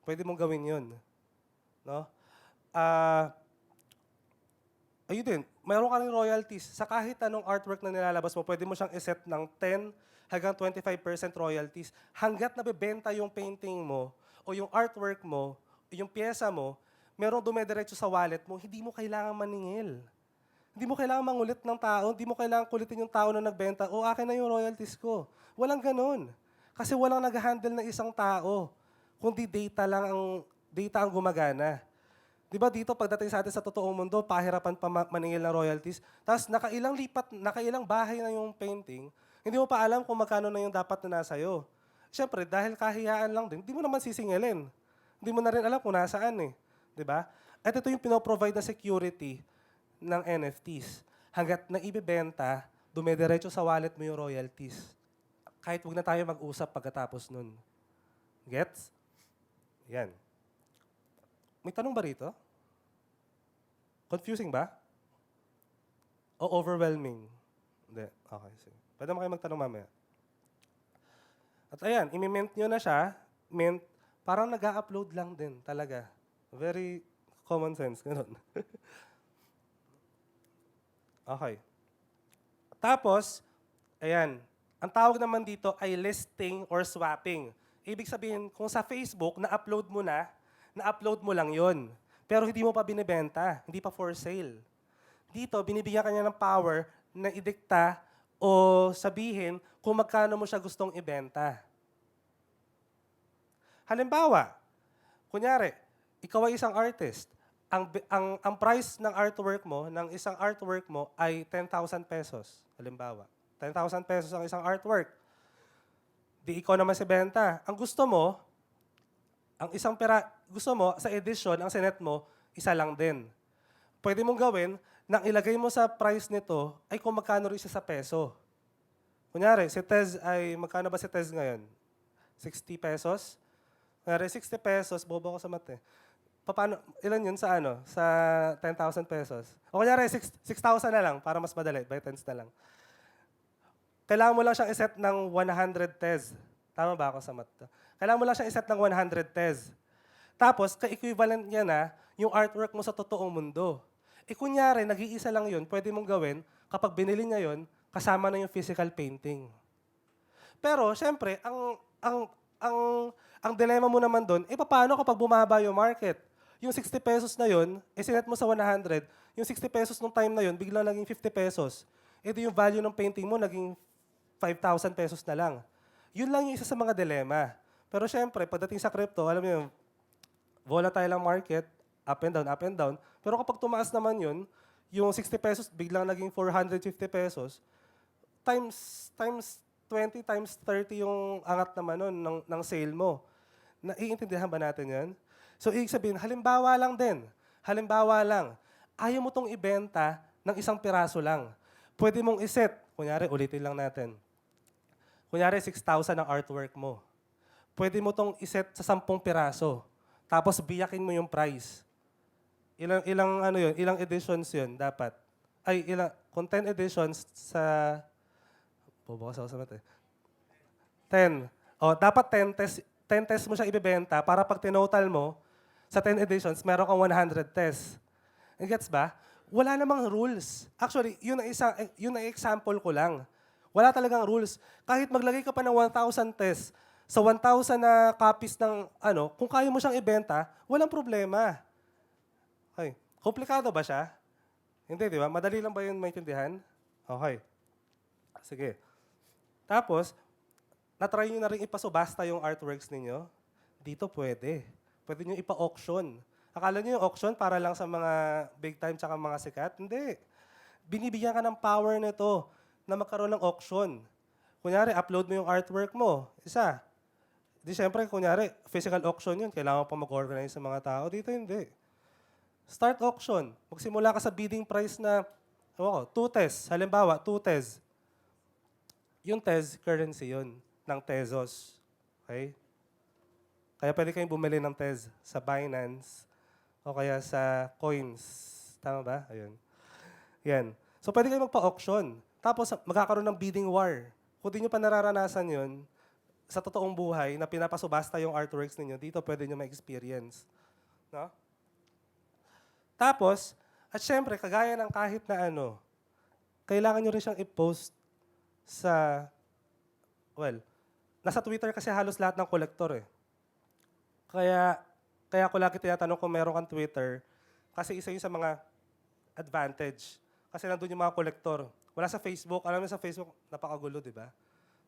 Pwede mong gawin yun. No? Ayun din, mayroon ka rin royalties. Sa kahit anong artwork na nilalabas mo, pwede mo siyang iset ng 10 hanggang 25% royalties. Hanggat nabebenta yung painting mo o yung artwork mo, yung pyesa mo, merong dumediretso sa wallet mo, hindi mo kailangan maningil. Hindi mo kailangan mangulit ng tao, hindi mo kailangan kulitin yung tao na nagbenta, o akin na yung royalties ko. Walang ganun. Kasi walang nag-handle na isang tao, kundi data ang gumagana. Di ba dito, pagdating sa atin sa totoong mundo, pahirapan pa maningil ng royalties. Tapos nakailang bahay na yung painting, hindi mo pa alam kung magkano na yung dapat na nasa'yo. Siyempre, dahil kahiyaan lang din, hindi mo naman sisingilin. Hindi mo na rin alam kung nasaan eh. Di ba? At ito yung pinoprovide na security ng NFTs. Hanggat na ibebenta, dumediretso sa wallet mo yung royalties. Kahit wag na tayo mag-usap pagkatapos nun. Gets? Yan. May tanong ba rito? Confusing ba? O overwhelming? Hindi. Okay, sige. Pwede mo kayo magtanong mamaya. At ayan, imi-mint nyo na siya. Mint, parang nag-upload lang din talaga. Very common sense. Ganun. Okay. Tapos, ayan, ang tawag naman dito ay listing or swapping. Ibig sabihin, kung sa Facebook, na-upload mo lang yon. Pero hindi mo pa binibenta, hindi pa for sale. Dito, binibigyan ka niya ng power na idikta o sabihin kung magkano mo siya gustong ibenta. Halimbawa, kunyari, ikaw ay isang artist. Ang price ng isang artwork mo ay 10,000 pesos. Halimbawa, 10,000 pesos ang isang artwork. Di ikaw naman si benta. Ang gusto mo, sa edition, ang sinet mo, isa lang din. Pwede mong gawin, nang ilagay mo sa price nito, ay kung magkano rin siya sa peso. Kunyari, si Tez ay, magkano ba si Tez ngayon? 60 pesos? Kunyari, 60 pesos, bobo ako sa mate. Paano, ilan yun sa Sa 10,000 pesos. O kunyari, 6,000 na lang, para mas madali, by tens na lang. Kailangan mo lang siyang iset ng 100 Tez. Tama ba ako sa math? Kailangan mo lang siyang iset ng 100 Tez. Tapos, ka-equivalent niya na yung artwork mo sa totoong mundo. Kunyari, nag-iisa lang yun, pwede mong gawin, kapag binili niya yun, kasama na yung physical painting. Pero, syempre, ang dilemma mo naman doon, paano kapag bumaba yung market? Yung 60 pesos na yun, sinet mo sa 100, yung 60 pesos nung time na yun, biglang naging 50 pesos. Yung value ng painting mo, naging 5,000 pesos na lang. Yun lang yung isa sa mga dilema. Pero syempre, pagdating sa crypto, alam mo yun, volatile ang market, up and down, up and down. Pero kapag tumaas naman yun, yung 60 pesos biglang naging 450 pesos, times 20, times 30 yung angat naman nun ng sale mo. Naiintindihan ba natin yan? So, ibig sabihin, halimbawa lang din. Halimbawa lang. Ayaw mo tong ibenta ng isang piraso lang. Pwede mong iset. Kunyari, ulitin lang natin. Kunyari, 6,000 ang artwork mo. Pwede mo tong iset sa 10 piraso. Tapos, biyakin mo yung price. Ilang editions yun dapat? Kung 10 editions sa... Bubukas ako sa mata eh. 10. Dapat 10 tests mo siya ibebenta para pag tinotal mo, sa 10 editions, meron kang 100 tests. Gets ba? Wala namang rules. Actually, yun ang example ko lang. Wala talagang rules. Kahit maglagay ka pa ng 1,000 tests, sa 1,000 na copies ng kung kaya mo siyang ibenta, walang problema. Okay. Komplikado ba siya? Hindi, di ba? Madali lang ba yun maintindihan? Okay. Sige. Tapos, na-try nyo na rin ipasubasta yung artworks ninyo? Dito pwede. Pwede nyo ipa-auction. Akala nyo yung auction para lang sa mga big time tsaka mga sikat? Hindi. Binibigyan ka ng power nito na magkaroon ng auction. Kunyari, upload mo yung artwork mo. Isa. Di syempre, kunyari, physical auction yun. Kailangan pa mag-organize sa mga tao. Dito hindi. Start auction. Magsimula ka sa bidding price na, 2 tes. Halimbawa, 2 tes. Yung tes, currency yun, ng Tezos. Okay? Kaya pwede kayong bumili ng tes sa Binance o kaya sa coins. Tama ba? Ayun. Yan. So pwede kayong magpa-auction. Tapos magkakaroon ng bidding war. Kung di nyo pa nararanasan yun, sa totoong buhay na pinapasubasta yung artworks ninyo, dito pwede nyo ma-experience. No? Tapos, at syempre, kagaya ng kahit na ano, kailangan nyo rin siyang i-post sa, nasa Twitter kasi halos lahat ng kolektor eh. Kaya ko lagi tinatanong kung meron kang Twitter, kasi isa yun sa mga advantage. Kasi nandun yung mga kolektor. Wala sa Facebook. Alam mo sa Facebook, napakagulo, di ba?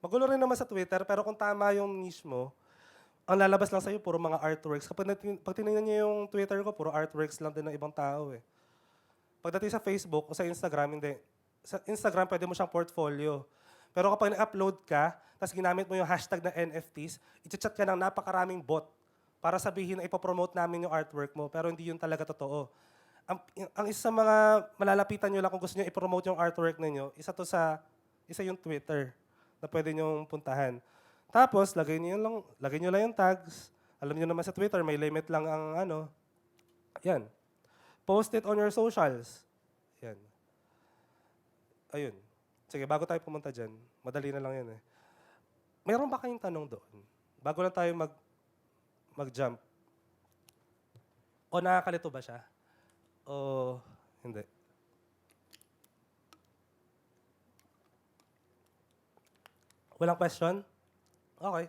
Magulo rin naman sa Twitter, pero kung tama yung niche mo, ang lalabas lang sa'yo, puro mga artworks. Pag tinignan niyo yung Twitter ko, puro artworks lang din ng ibang tao eh. Pagdating sa Facebook o sa Instagram, hindi. Sa Instagram, pwede mo siyang portfolio. Pero kapag na-upload ka, tapos ginamit mo yung hashtag na NFTs, i-chat ka ng napakaraming bot para sabihin na ipopromote namin yung artwork mo, pero hindi yun talaga totoo. Ang isa sa mga malalapitan nyo lang kung gusto nyo ipromote yung artwork ninyo, isa yung Twitter na pwede nyong puntahan. Tapos, lagay nyo lang yung tags. Alam nyo naman sa Twitter, may limit lang ang yan. Post it on your socials. Yan. Ayun. Sige, bago tayo pumunta dyan, madali na lang yan eh. Meron ba kayong tanong doon? Bago lang tayo mag-jump. O nakakalito ba siya? O hindi? Walang question? Okay.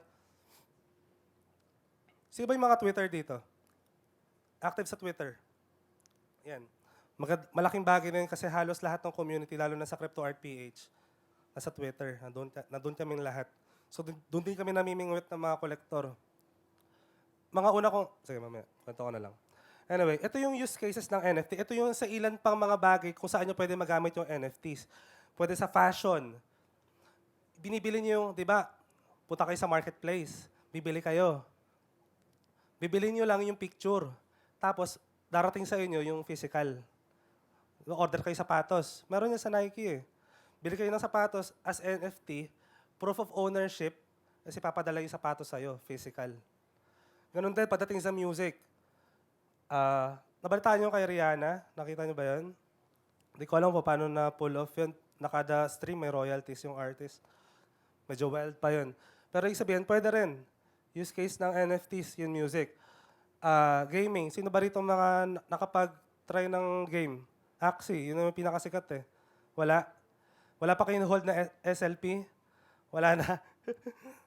Sino ba yung mga Twitter dito? Active sa Twitter. Yan. Malaking bagay na yun kasi halos lahat ng community, lalo na sa Crypto Art PH, nasa Twitter. Nandun kaming lahat. So, doon din kami namimingwit ng mga kolektor. Mga una kong... Sige, mamaya. Kwento ko na lang. Anyway, ito yung use cases ng NFT. Ito yung sa ilan pang mga bagay kung saan nyo pwede magamit yung NFTs. Pwede sa fashion. Binibili nyo yung, di ba, punta kayo sa marketplace. Bibili kayo. Bibili nyo lang yung picture. Tapos, darating sa inyo yung physical. Order kayo sapatos. Meron yan sa Nike eh. Bili kayo ng sapatos as NFT, proof of ownership, kasi papadala yung sapatos sa'yo, physical. Ganun din, pagdating sa music. Nabalitaan nyo kay Rihanna? Nakita nyo ba yun? Hindi ko alam po paano na pull off yun. Nakada stream, may royalties yung artist. Medyo wild pa yun. Pero ibig sabihin, pwede rin. Use case ng NFTs, yung music. Gaming. Sino ba rito mga nakapag-try ng game? Axie, yun yung pinakasikat eh. Wala. Wala pa kayong hold na SLP? Wala na.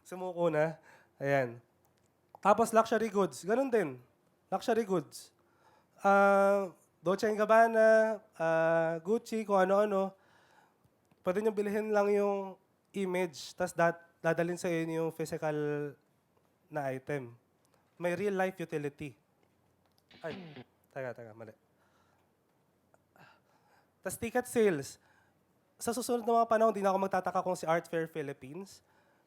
Sumuko na. Ayan. Tapos luxury goods. Ganun din. Luxury goods. Dolce & Gabbana, Gucci, kung ano-ano. Pwede nyo bilhin lang yung image, tapos dadalhin sa inyo yung physical na item. May real life utility. Ay, teka, mali. Tapos ticket sales. Sa susunod na mga panahon, di na ako magtataka kung si Art Fair Philippines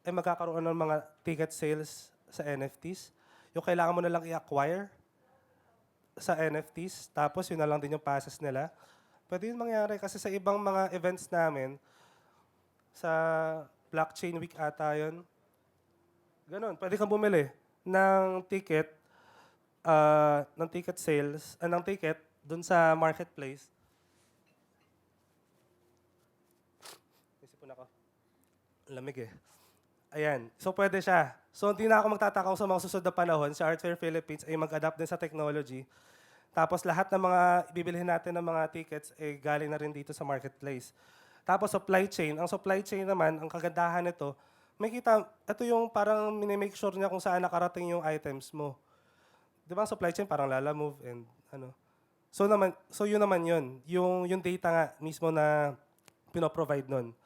ay magkakaroon ng mga ticket sales sa NFTs. Yung kailangan mo na lang i-acquire sa NFTs, tapos yun na lang din yung passes nila. Pwede yun mangyari kasi sa ibang mga events namin, sa Blockchain Week ata yun, ganun, pwede kang bumili ng ticket sales, ng ticket dun sa marketplace. Isipon ako. Lamig eh. Ayan. So, pwede siya. So, hindi na ako magtataka kung sa mga susunod na panahon, si Art Fair Philippines ay mag-adapt din sa technology. Tapos, lahat ng mga ibibilhin natin ng mga tickets ay galing na rin dito sa marketplace. Tapos, supply chain. Ang supply chain naman, ang kagandahan nito, may kita, ito yung parang minimake sure niya kung saan nakarating yung items mo. Di ba ang supply chain parang lalamove and ano. So, yun naman yun. Yung data nga mismo na pinoprovide nun.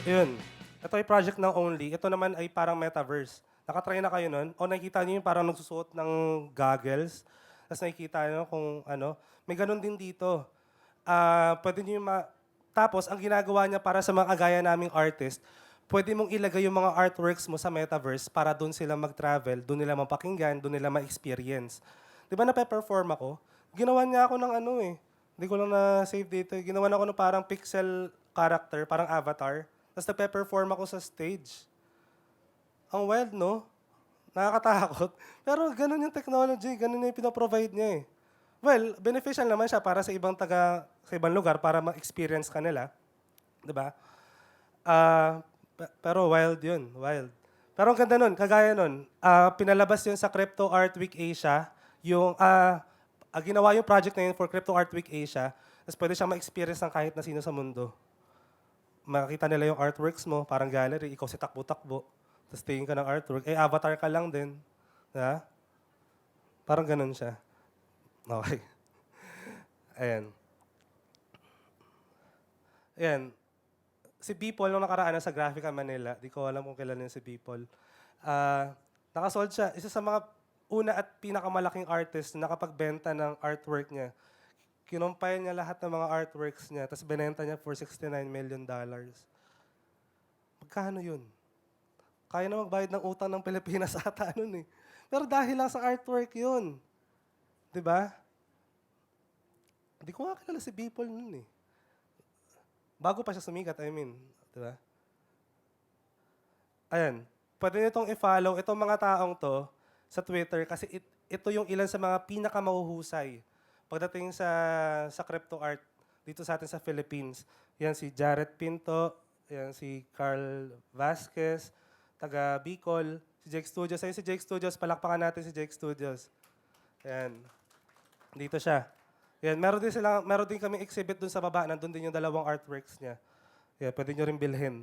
Yun. Ito ay project ng Only. Ito naman ay parang metaverse. Nakatry na kayo nun? O nakikita niyo yung parang nagsusuot ng goggles, tapos nakikita niyo kung ano. May ganun din dito. Pwede niyo Tapos, ang ginagawa niya para sa mga kagaya naming artist, pwede mong ilagay yung mga artworks mo sa metaverse para doon sila mag-travel, doon nila mapakinggan, doon nila ma-experience. Di ba nape-perform ako? Ginawa niya ako ng ano eh. Hindi ko lang na-save dito. Ginawa na ako ng parang pixel character, parang avatar. Tapos nape-perform ako sa stage. Ang wild, no? Nakakatakot. Pero ganun yung technology, ganun yung pinaprovide niya eh. Well, beneficial naman siya para sa ibang sa ibang lugar para ma-experience ka nila. 'Di ba? Pero wild yun, wild. Pero ang ganda nun, kagaya nun, pinalabas yun sa Crypto Art Week Asia, yung, ginawa yung project na yun for Crypto Art Week Asia, tapos pwede siyang ma-experience ng kahit na sino sa mundo. Makakita nila yung artworks mo, parang gallery, ikaw si takbo-takbo, tapos tingin ka ng artwork, avatar ka lang din. Diba? Parang ganun siya. Okay. Ayan. Ayan. Si Bipol, nung nakaraan sa Graphica Manila, di ko alam kung kailan yun si Bipol. Nakasold siya. Isa sa mga una at pinakamalaking artist na nakapagbenta ng artwork niya. Kinumpay niya lahat ng mga artworks niya, tapos binenta niya for $69 million. Magkano yun? Kaya na magbayad ng utang ng Pilipinas ata nun eh. Pero dahil lang sa artwork yun. Di ba? Hindi ko nga kilala si Bipol nun eh. Bago pa siya sumikat, I mean. Di ba? Ayan. Pwede nyo itong i-follow. Itong mga taong to sa Twitter kasi ito yung ilan sa mga pinakamahuhusay pagdating sa crypto art dito sa atin sa Philippines. Yan si Jared Pinto, yan si Carl Vasquez, taga Bicol, si Jake Studios. Ayun si Jake Studios, palakpakan natin si Jake Studios. Yan. Dito siya. Yan, meron din kami exhibit dun sa baba, nandun din yung dalawang artworks niya. Yan, pwede nyo rin bilhin.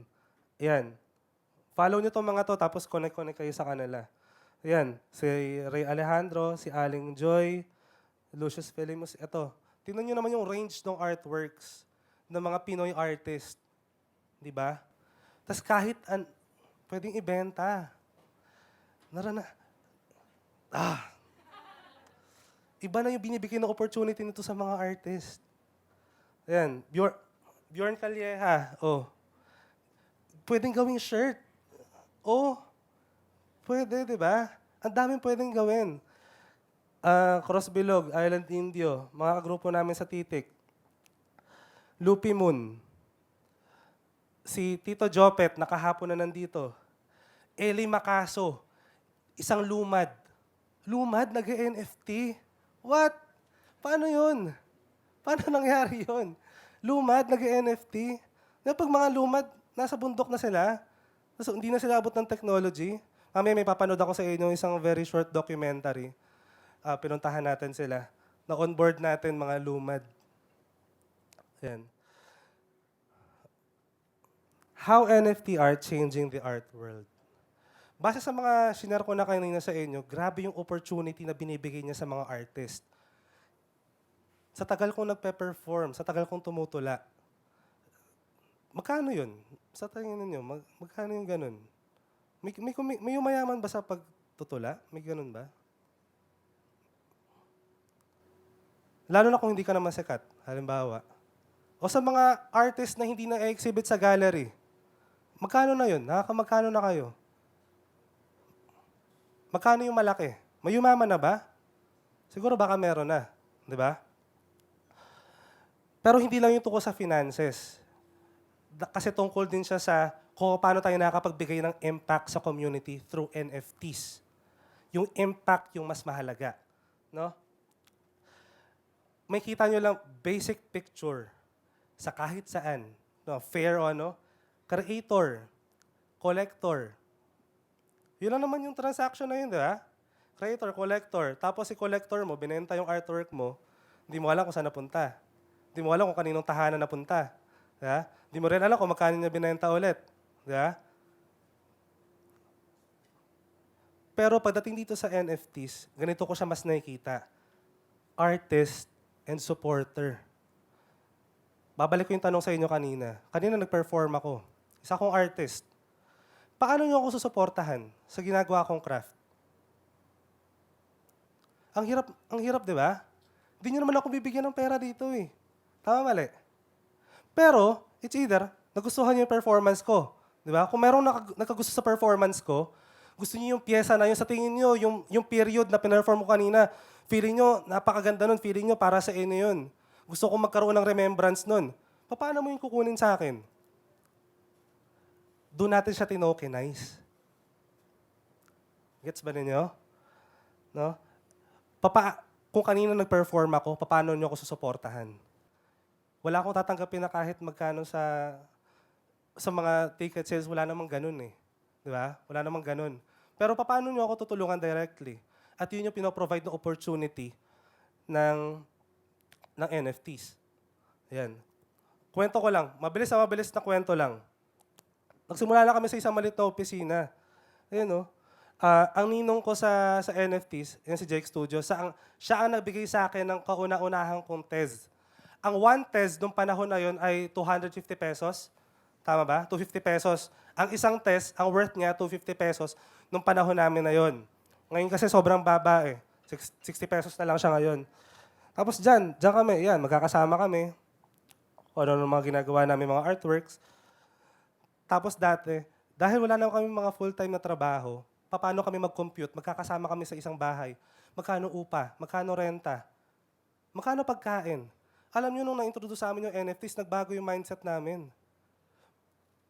Yan. Follow nyo tong mga to, tapos connect kayo sa kanila. Yan, si Ray Alejandro, si Aling Joy, Lucius Felimus. Ito, tingnan nyo naman yung range ng artworks ng mga Pinoy artist. Di ba? Tapos kahit pwedeng ibenta. Iba na yung binibigay ng opportunity nito sa mga artist. Ayan, Bjorn Calleja. Oh. Pwedeng gawing shirt. Oh. Pwede, di ba? Ang daming pwedeng gawin. Crossbilog, Island Indio, mga grupo namin sa Titik. Lupi Moon. Si Tito Jopet, nakahapon na nandito. Eli Macaso, isang lumad. Lumad, nag-NFT. What? Paano yun? Paano nangyari yun? Lumad, nag-NFT. Pag mga lumad, nasa bundok na sila. So, hindi na sila abot ng technology. Mamaya may papanood ako sa inyo isang very short documentary. Pinuntahan natin sila. Na-onboard natin mga lumad. Yan. How NFT are changing the art world? Base sa mga sinare ko na kanina sa inyo, grabe yung opportunity na binibigay niya sa mga artist. Sa tagal kong nagpe-perform, sa tagal kong tumutula, magkano yun? Sa tingin ninyo, magkano yung ganun? May umayaman ba sa pagtutula? May ganun ba? Lalo na kung hindi ka naman sikat, halimbawa. O sa mga artist na hindi na-exhibit sa gallery, magkano na yun? Magkano na kayo? Magkano yung malaki? May umaman na ba? Siguro baka meron na. Di ba? Pero hindi lang yung tungkol sa finances. Kasi tungkol din siya sa kung paano tayo nakakapagbigay ng impact sa community through NFTs. Yung impact yung mas mahalaga. No? May kita nyo lang basic picture sa kahit saan. No? Fair o ano? Creator, collector. Yun lang naman yung transaction na yun, di ba? Creator, collector. Tapos si collector mo, binenta yung artwork mo, hindi mo alam kung saan napunta. Hindi mo alam kung kaninong tahanan napunta. Di ba? Hindi mo rin alam kung magkano niya binenta ulit. Di ba? Pero pagdating dito sa NFTs, ganito ko siya mas nakikita. Artist and supporter. Babalik ko yung tanong sa inyo kanina. Kanina nag-perform ako. Isa akong artist. paano nyo ako susuportahan sa ginagawa kong craft? Ang hirap, di ba? Hindi nyo naman ako bibigyan ng pera dito eh. Tama, mali? Pero, it's either, nagustuhan nyo yung performance ko. Di ba? Kung merong nagkagusto sa performance ko, gusto niyo yung pyesa na yun, sa tingin niyo, yung period na pinerform ko kanina, feeling niyo, napakaganda nun, feeling niyo para sa inyo yun. Gusto ko magkaroon ng remembrance nun. Paano mo yung kukunin sa akin? Doon natin siya tinokenize. Gets ba ninyo? No? Kung kanina nag-perform ako, paano niyo ako susuportahan? Wala akong tatanggapin na kahit magkano sa mga ticket sales, wala namang ganun eh. Di ba? Wala namang ganun. Pero paano niyo ako tutulungan directly? At yun yung pinoprovide na opportunity ng NFTs. Ayan. Kwento ko lang. Mabilis na kwento lang. Nagsimula lang kami sa isang maliit na opisina. Ayan o. Ang ninong ko sa NFTs, yan si Jake Studio, siya ang nagbigay sa akin ng kauna-unahang kong tez. Ang one tez nung panahon na yon ay 250 pesos. Tama ba? 250 pesos. Ang isang tez, ang worth niya, 250 pesos nung panahon namin na yon. Ngayon kasi sobrang baba eh. 60 pesos na lang siya ngayon. Tapos dyan kami, yan, magkakasama kami. O ano mga ginagawa namin, mga artworks. Tapos dati, dahil wala naman kami mga full-time na trabaho, paano kami mag-compute? Magkakasama kami sa isang bahay. Magkano upa? Magkano renta? Magkano pagkain? Alam niyo, nung na-introduce sa amin yung NFTs, nagbago yung mindset namin.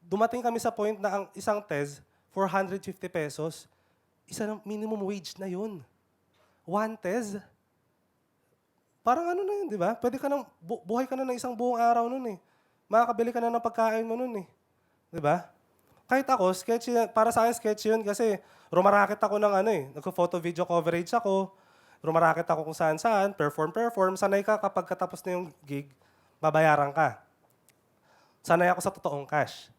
Dumating kami sa point na ang isang tez, 450 pesos, isa ng minimum wage na yun. One tez. Parang ano na yun, di ba? Pwede ka nang, buhay ka na ng isang buong araw nun eh. Makakabili ka na ng pagkain mo nun eh. Di ba? Kahit ako, sketchy, para sa akin sketchy yun kasi rumaraket ako ng nagpo-photo video coverage ako, rumaraket ako kung saan-saan, perform, sanay ka kapag katapos na yung gig, babayaran ka. Sanay ako sa totoong cash.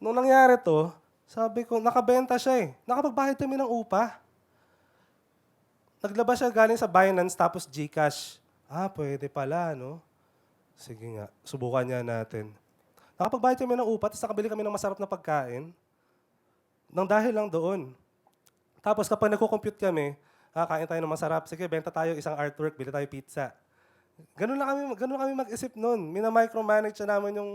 Nung nangyari to, sabi ko, nakabenta siya eh. Nakapagbayad kami ng upa. Naglabas siya galing sa Binance tapos GCash. Pwede pala, no? Sige nga, subukan niya natin. Nakapagbayad kami ng upa, tapos nakabili kami ng masarap na pagkain. Nang dahil lang doon. Tapos kapag nagko-compute kami, kain tayo ng masarap. Sige, benta tayo isang artwork, bili tayo pizza. Ganun kami mag-isip noon. Mina-micromanage na naman yung,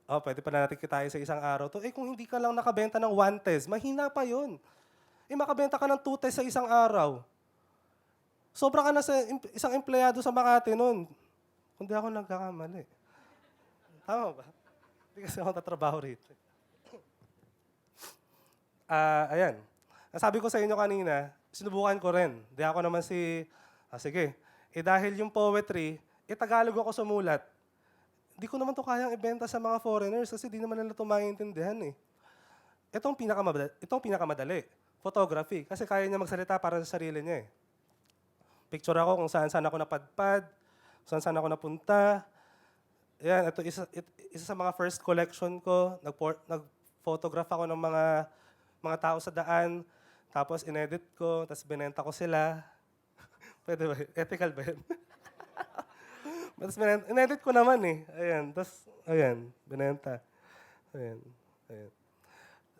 pwede pa na natin tayo sa isang araw. Kung hindi ka lang nakabenta ng one tez, mahina pa yun. Makabenta ka ng two tez sa isang araw. Sobra ka na sa isang empleyado sa Makati noon. Kung di ako nagkakamali. Tama ba? Hindi kasi ako tatrabaho rito. Ayan. Nasabi ko sa inyo kanina, sinubukan ko rin. Di ako naman sige. Dahil yung poetry, Tagalog ako sumulat. Di ko naman to kayang ibenta sa mga foreigners kasi di naman nila ito maintindihan eh. Itong pinakamadali. Photography. Kasi kaya niya magsalita para sa sarili niya eh. Picture ako kung saan-saan ako napadpad, kung saan ako napunta. Yan, ito isa sa mga first collection ko. Nag-photograph ako ng mga tao sa daan. Tapos inedit ko, tapos binenta ko sila. Pwede ba? Ethical ba yun? Tapos inedit ko naman eh. Ayan, tapos, binenta. Ayan.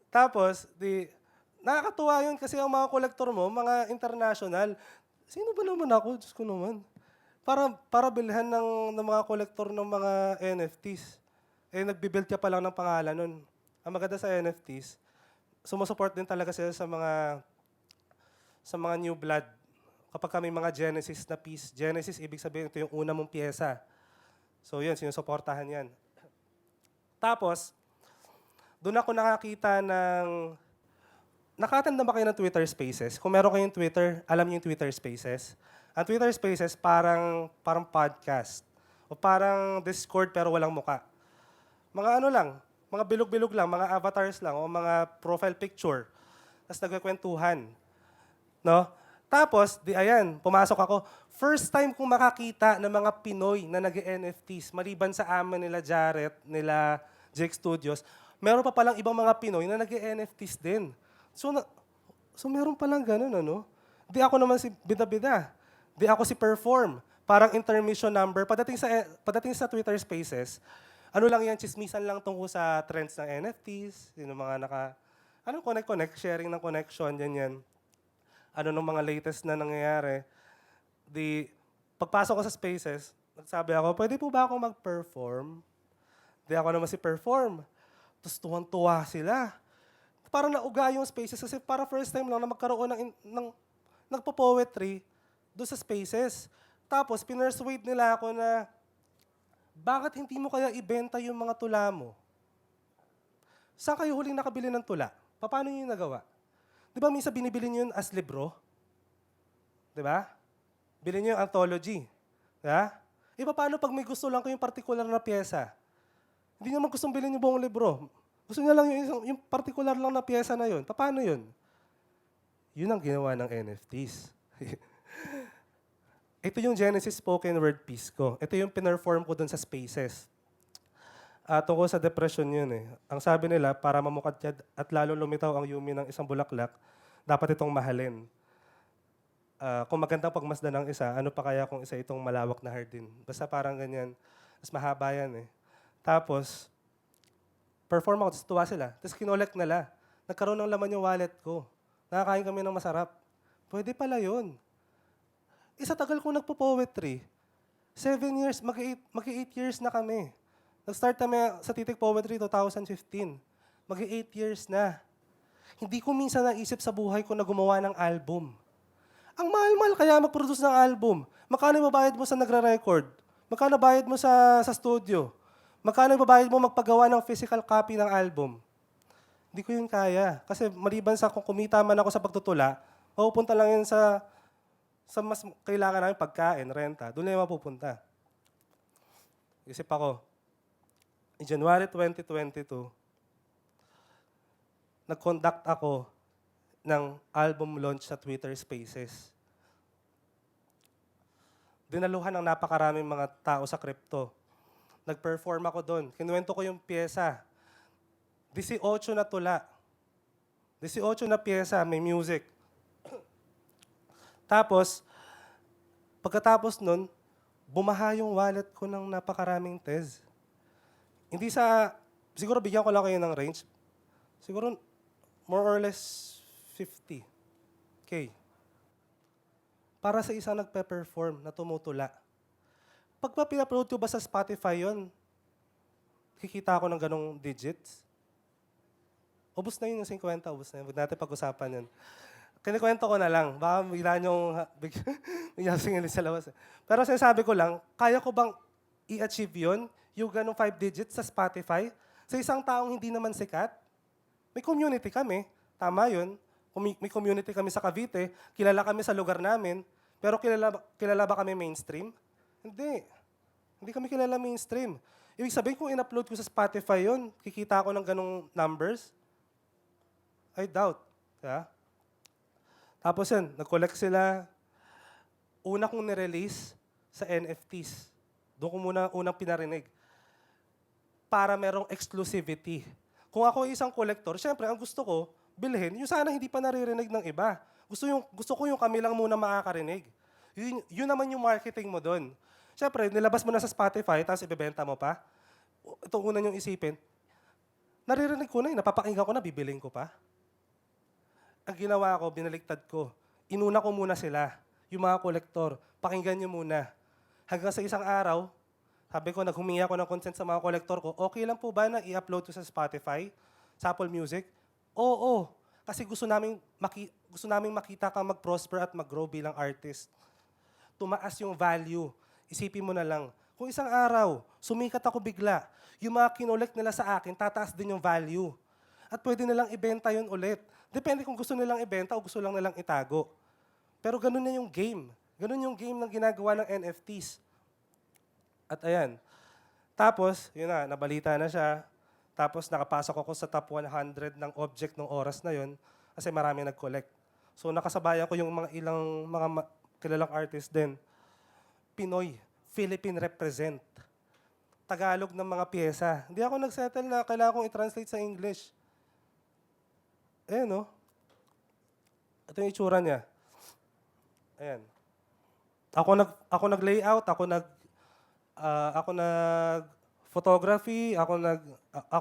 Tapos, nakakatuwa yun kasi ang mga kolektor mo, mga international, sino ba naman ako? Diyos ko naman. Para bilhan ng mga kolektor ng mga NFTs. Nagbibuild ka pa lang ng pangalan nun. Ang maganda sa NFTs, sumusupport din talaga sila sa mga new blood. Kapag kami mga Genesis na piece, Genesis, ibig sabihin, ito yung una mong pyesa. So yun, sinusuportahan yan. Tapos, doon ako nakakita ng... Nakatanda ba kayo ng Twitter Spaces? Kung meron kayong Twitter, alam niyo yung Twitter Spaces? Ang Twitter Spaces, parang podcast. O parang Discord pero walang muka. Mga mga bilog-bilog lang, mga avatars lang, o mga profile picture. Tapos nagkakwentuhan. No? Tapos, pumasok ako. First time kong makakita ng mga Pinoy na nag-NFTs, maliban sa amin nila Jarrett, nila Jake Studios, meron pa palang ibang mga Pinoy na nag-NFTs din. So meron palang ganun, ano? Di ako naman si bida-bida. Di ako si perform. Parang intermission number. Padating sa Twitter Spaces, ano lang yan, chismisan lang tungkol sa trends ng NFTs, yung mga Ano connect, sharing ng connection, yan. Ano nung mga latest na nangyayari. Pagpasok ko sa spaces, nagsabi ako, pwede po ba ako mag-perform? Di ako naman si perform. Tapos tuwang-tuwa sila. Parang nauga yung spaces kasi para first time lang na magkaroon ng nagpo-poetry doon sa spaces. Tapos pinersuade nila ako na, bakit hindi mo kaya ibenta yung mga tula mo? Saan kayo huling nakabili ng tula? Paano nyo yung nagawa? Di ba minsan binibili nyo yun as libro? Di ba? Bili nyo yung anthology. Di ba? Paano pag may gusto lang kayong particular na pyesa? Hindi nyo naman gustong bilhin yung buong libro. Gusto nyo lang yung particular lang na pyesa na yun. Paano yun? Yun ang ginawa ng NFTs. Ito yung Genesis spoken word piece ko. Ito yung pinerform ko dun sa spaces. Tungkol sa depression yun eh. Ang sabi nila, para mamukadkad at lalo lumitaw ang yumi ng isang bulaklak, dapat itong mahalin. Kung magandang pagmasdan ng isa, ano pa kaya kung isa itong malawak na hardin? Basta parang ganyan. Mas mahaba yan eh. Tapos, perform ako, tapos tuwa sila. Tapos kinolect nila. Nagkaroon ng laman yung wallet ko. Nakakain kami ng masarap. Pwede pala yun. Isa tagal ko nagpo-poetry. 7 years, mag-8 years na kami. Nag-start kami sa Titik Poetry 2015. Mag-8 years na. Hindi ko minsan naisip sa buhay ko na gumawa ng album. Ang mahal-mahal kaya mag-produce ng album. Magkano ibabayad mo sa nagre-record? Magkano bayad mo sa studio? Magkano ibabayad mo magpagawa ng physical copy ng album? Hindi ko yun kaya. Kasi maliban sa kung kumita man ako sa pagtutula, mapupunta lang yun sa mas kailangan namin pagkain, renta. Doon na yung mapupunta. Isip ako, in January 2022, nag-conduct ako ng album launch sa Twitter Spaces. Dinaluhan ng napakaraming mga tao sa crypto. Nag-perform ako doon. Kinuwento ko yung pyesa. 18 na tula. 18 na pyesa, may music. Tapos, pagkatapos nun, bumaha yung wallet ko ng napakaraming tez. Hindi siguro bigyan ko lang kayo ng range. Siguro more or less 50K. Para sa isang nagpe-perform na tumutula. Pag pina-upload ko ba sa Spotify yon, kikita ako ng ganong digits. Ubus na yun yung 50, ubus na yun. Huwag natin pag-usapan yun. Kinikwento ko na lang. Baka bigla niyong bigla singilin sa labas. Pero sinasabi ko lang, kaya ko bang i-achieve yun? Yung ganong 5 digits sa Spotify? Sa isang taong hindi naman sikat? May community kami. Tama yun. May community kami sa Cavite. Kilala kami sa lugar namin. Pero kilala ba kami mainstream? Hindi. Hindi kami kilala mainstream. Ibig sabihin, kung in-upload ko sa Spotify yun, kikita ako ng ganong numbers? I doubt. Yeah? Tapos yun, nag-collect sila. Una kong nirelease sa NFTs. Doon ko unang pinarinig. Para merong exclusivity. Kung ako isang collector, syempre, ang gusto ko, bilhin, yung sana hindi pa naririnig ng iba. Gusto ko yung kami lang muna makakarinig. Yun naman yung marketing mo doon. Syempre, nilabas mo na sa Spotify, tapos ibebenta mo pa. Ito una yung isipin. Naririnig ko na napapakinggan ko na, bibiling ko pa. Ang ginawa ko, binaliktad ko. Inuna ko muna sila, yung mga kolektor. Pakinggan nyo muna. Hanggang sa isang araw, sabi ko, naghumingi ako ng consent sa mga kolektor ko, okay lang po ba na i-upload ko sa Spotify, sa Apple Music? Oo. Kasi gusto namin makita kang mag-prosper at mag-grow bilang artist. Tumaas yung value. Isipin mo na lang, kung isang araw, sumikat ako bigla, yung mga kinolect nila sa akin, tataas din yung value. At pwede nilang ibenta yun ulit. Depende kung gusto nilang ibenta o gusto lang nilang itago. Pero ganun na yung game. Ganun yung game ng ginagawa ng NFTs. At ayan. Tapos, yun na, nabalita na siya. Tapos nakapasok ako sa top 100 ng object ng oras na yun kasi marami nag-collect. So nakasabayan ko yung ilang kilalang artist din. Pinoy, Philippine represent. Tagalog ng mga pyesa. Hindi ako nagsettle na kailangan kong i-translate sa English. Ayan, no? Ito yung itsura niya. Ayan. Ako nag-layout, ako nag-photography, ako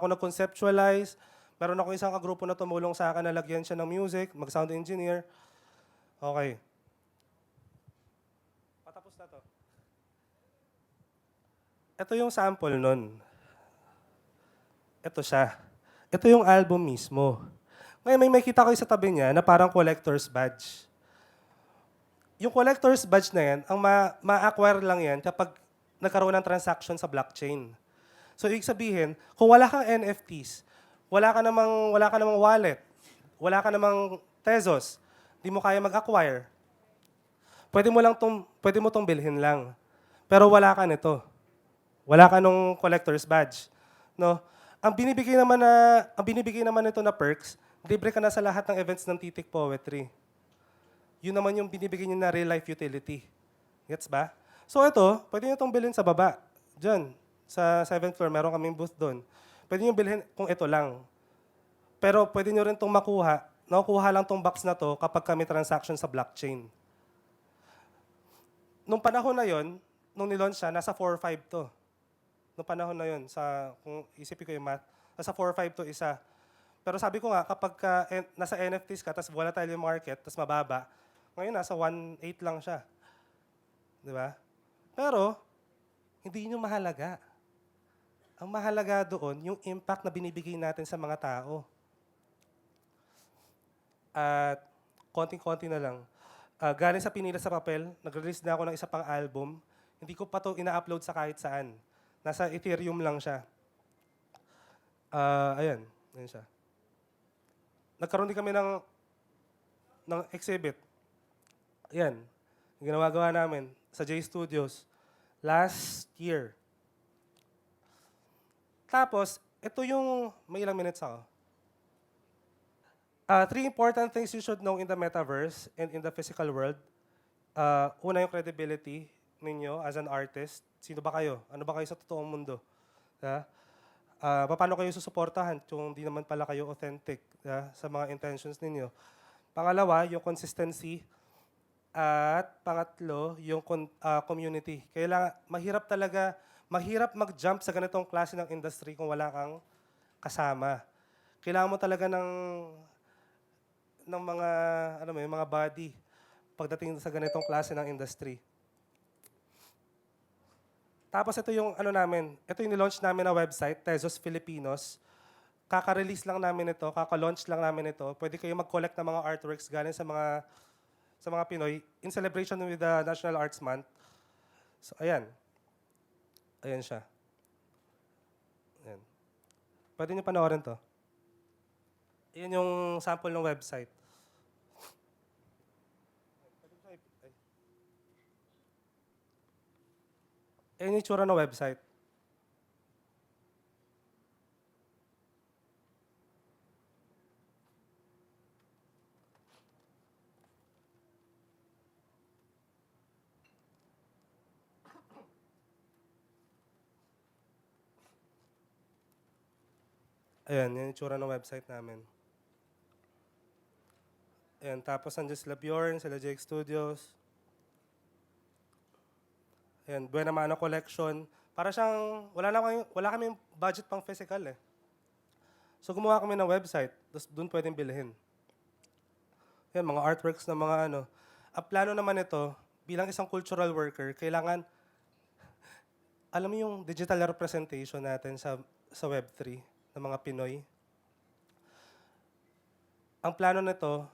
nag-conceptualize. Meron ako isang kagrupo na tumulong sa akin na lagyan siya ng music, mag-sound engineer. Okay. Patapos na to. Ito yung sample nun. Ito siya. Ito yung album mismo. Ngayon, may makita ko sa tabi niya na parang collector's badge. Yung collector's badge na yan, ang ma-acquire lang yan kapag nagkaroon ng transaction sa blockchain. So, ibig sabihin, kung wala kang NFTs, wala ka namang wallet, wala ka namang Tezos, di mo kaya mag-acquire, pwede mo tong bilhin lang. Pero wala ka nito. Wala ka nung collector's badge. No? Ang binibigay naman nito na perks, libre ka na sa lahat ng events ng Titik Poetry. Yun naman yung binibigay niyo na real life utility. Gets ba? So ito, pwede niyo itong bilhin sa baba. Diyan, sa 7th floor, meron kaming booth doon. Pwede niyo bilhin kung ito lang. Pero pwede niyo rin itong makuha. Nakukuha lang itong box na to kapag kami transaction sa blockchain. Nung panahon na yon, nung nilaunch siya, nasa 4.5 to. Nung panahon na yon, kung isipin ko yung math, nasa 4.5 to isa. Pero sabi ko nga, kapag nasa NFTs ka, tapos volatile yung market, tapos mababa, ngayon nasa 1.8 lang siya. Di ba? Pero, hindi yun yung mahalaga. Ang mahalaga doon, yung impact na binibigay natin sa mga tao. At konting-konti na lang. Galing sa Pinila sa Papel, nag-release na ako ng isa pang album. Hindi ko pa to ina-upload sa kahit saan. Nasa Ethereum lang siya. Ayan siya. Nagkaroon din kami ng exhibit. Ayan. Yung ginawa namin sa J Studios last year. Tapos, ito yung, may ilang minutes ako. 3 important things you should know in the metaverse and in the physical world. Una yung credibility ninyo as an artist. Sino ba kayo? Ano ba kayo sa totoong mundo? Paano kayo susuportahan kung di naman pala kayo authentic sa mga intentions ninyo? Pangalawa, yung consistency. At pangatlo, yung community. Kailangan, mahirap mag-jump sa ganitong klase ng industry kung wala kang kasama. Kailangan mo talaga ng mga, mga body pagdating sa ganitong klase ng industry. Tapos ito yung ito yung nilaunch namin na website, Tezos Filipinos. Kaka-release lang namin ito, kaka-launch lang namin ito. Pwede kayo mag-collect ng mga artworks galing sa mga Pinoy in celebration with the National Arts Month. So, ayan. Ayan siya. Ayan. Pwede nyo panoorin to. Ayan yung sample ng website. Ayan yung itsura ng website. Ayan, yung itsura ng website namin. Ayan, tapos nandiyan sila Bjorn, sila Jake Studios. Ayan, Buena Mano Collection. Para siyang, wala kaming budget pang physical eh. So gumawa kami ng website, tapos doon pwedeng bilhin. Ayan, mga artworks na mga ano. Ang plano naman ito, bilang isang cultural worker, kailangan, alam mo yung digital representation natin sa Web3 ng mga Pinoy. Ang plano nito,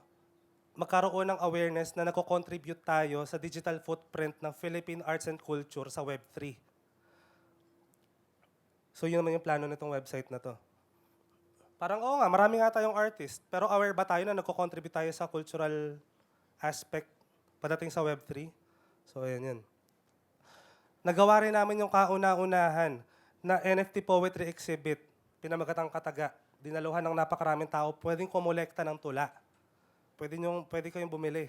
magkaroon ng awareness na nako-contribute tayo sa digital footprint ng Philippine arts and culture sa Web3. So yun naman yung plano nitong website na to. Parang oo nga, marami nga tayong artist, pero aware ba tayo na nagko-contribute tayo sa cultural aspect padating sa Web3? So ayan yun. Nagawa rin namin yung kauna-unahan na NFT Poetry Exhibit, pinamagatang Kataga. Dinaluhan ng napakaraming tao, pwedeng kumolekta ng tula. Pwede kayong bumili.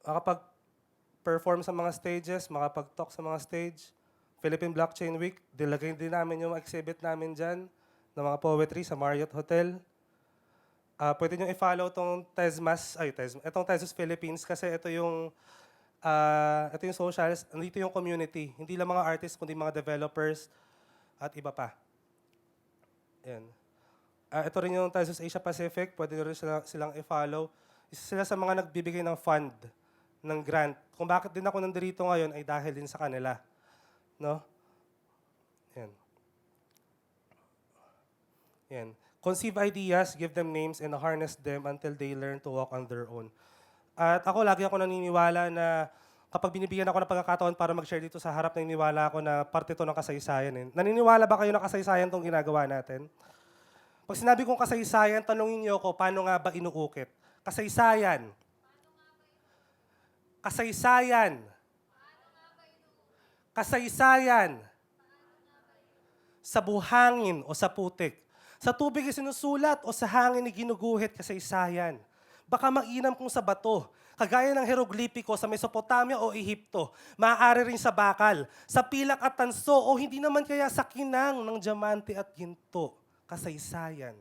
Makapag-perform sa mga stages, makapag-talk sa mga stage. Philippine Blockchain Week, dilagay din namin yung exhibit namin dyan ng mga poetry sa Marriott Hotel. Pwede nyo i-follow itong itong Tezos Philippines kasi ito yung socials, dito yung community. Hindi lang mga artists, kundi mga developers at iba pa. Ayan. Ito rin yung Tezos Asia Pacific. Pwede nyo rin silang i-follow. Isa sila sa mga nagbibigay ng fund, ng grant. Kung bakit din ako nandito ngayon ay dahil din sa kanila. No? Yan. Yan. Conceive ideas, give them names, and harness them until they learn to walk on their own. At ako, lagi ako naniniwala na kapag binibigyan ako ng pagkakataon para mag-share dito sa harap, naniniwala ako na parte to ng kasaysayan. Eh. Naniniwala ba kayo na kasaysayan tong ginagawa natin? Pag sinabi kong kasaysayan, tanungin niyo ako, paano nga ba inuukit? Kasaysayan. Kasaysayan. Kasaysayan. Sa buhangin o sa putik. Sa tubig isinusulat o sa hangin ni ginuguhit kasaysayan. Baka mainam kung sa bato, kagaya ng hieroglipiko sa Mesopotamia o Ehipto, maaari rin sa bakal, sa pilak at tanso o hindi naman kaya sa kinang ng diamante at ginto. Kasaysayan.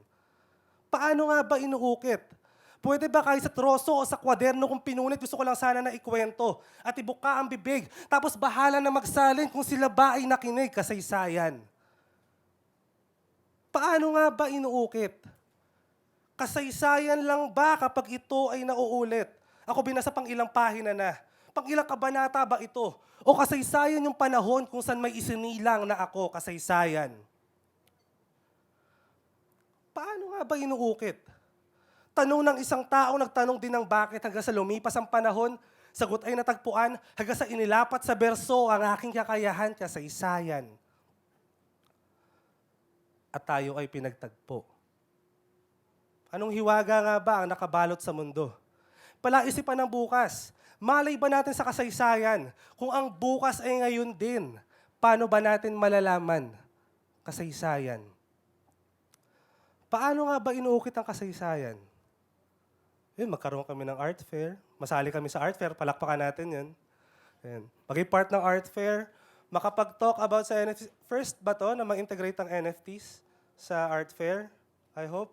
Paano nga ba inuukit? Pwede ba kahit sa troso o sa kwaderno kung pinunit, gusto ko lang sana na ikwento at ibuka ang bibig, tapos bahala na magsalin kung sila ba ay nakinig, kasaysayan. Paano nga ba inuukit? Kasaysayan lang ba kapag ito ay nauulit? Ako binasa pang ilang pahina na. Pang ilang kabanata ba ito? O kasaysayan yung panahon kung saan may isinilang na ako, kasaysayan? Paano nga ba inuukit? Tanong ng isang tao, nagtanong din ng bakit hanggang sa lumipas ang panahon, sagot ay natagpuan, hanggang sa inilapat sa berso ang aking kakayahan, kasaysayan. At tayo ay pinagtagpo. Anong hiwaga nga ba ang nakabalot sa mundo? Palaisipan ng bukas. Malay ba natin sa kasaysayan? Kung ang bukas ay ngayon din, paano ba natin malalaman? Kasaysayan. Paano nga ba inuukit ang kasaysayan? Yun, magkaroon kami ng art fair. Masali kami sa art fair, palakpakan natin yun. Yan. Maging part ng art fair, makapag-talk about sa NFTs. First ba to na mag-integrate ang NFTs sa art fair? I hope.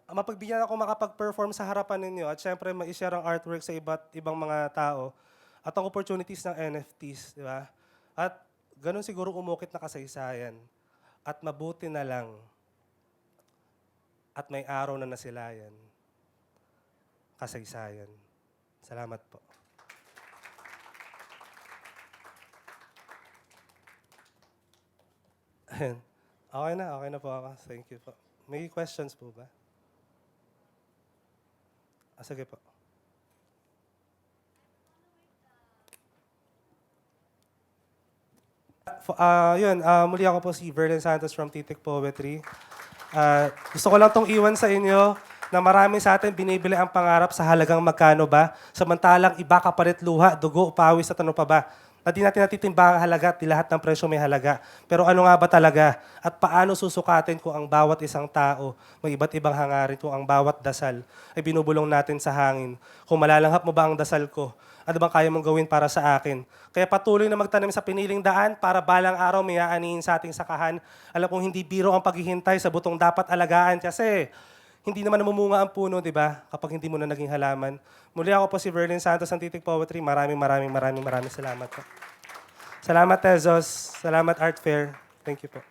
Mapagbigyan ako makapag-perform sa harapan ninyo at syempre ma-share ang artwork sa ibang mga tao at ang opportunities ng NFTs, di ba? At ganun siguro umukit na kasaysayan. At mabuti na lang at may araw na nasilayan. Kasaysayan. Salamat po. Okay na po ako. Thank you po. May questions po ba? Sige po. Muli ako po si Verlin Santos from Titik Poetry. Gusto ko lang tong iwan sa inyo na marami sa atin binibili ang pangarap sa halagang magkano ba, samantalang iba kapalit luha, dugo, pawis at ano pa ba. Na di natin natitimbang ang halaga at di lahat ng presyo may halaga. Pero ano nga ba talaga? At paano susukatin kung ang bawat isang tao may iba't ibang hangarin, kung ang bawat dasal ay binubulong natin sa hangin? Kung malalanghap mo ba ang dasal ko? Ano bang kaya mong gawin para sa akin? Kaya patuloy na magtanim sa piniling daan para balang araw may aanihin sa ating sakahan. Alam kong hindi biro ang paghihintay sa butong dapat alagaan kasi hindi naman namumunga ang puno, di ba? Kapag hindi mo na naging halaman. Muli ako po si Verlin Santos ng Titik Poetry. Maraming salamat po. Salamat, Tezos. Salamat, Art Fair. Thank you po.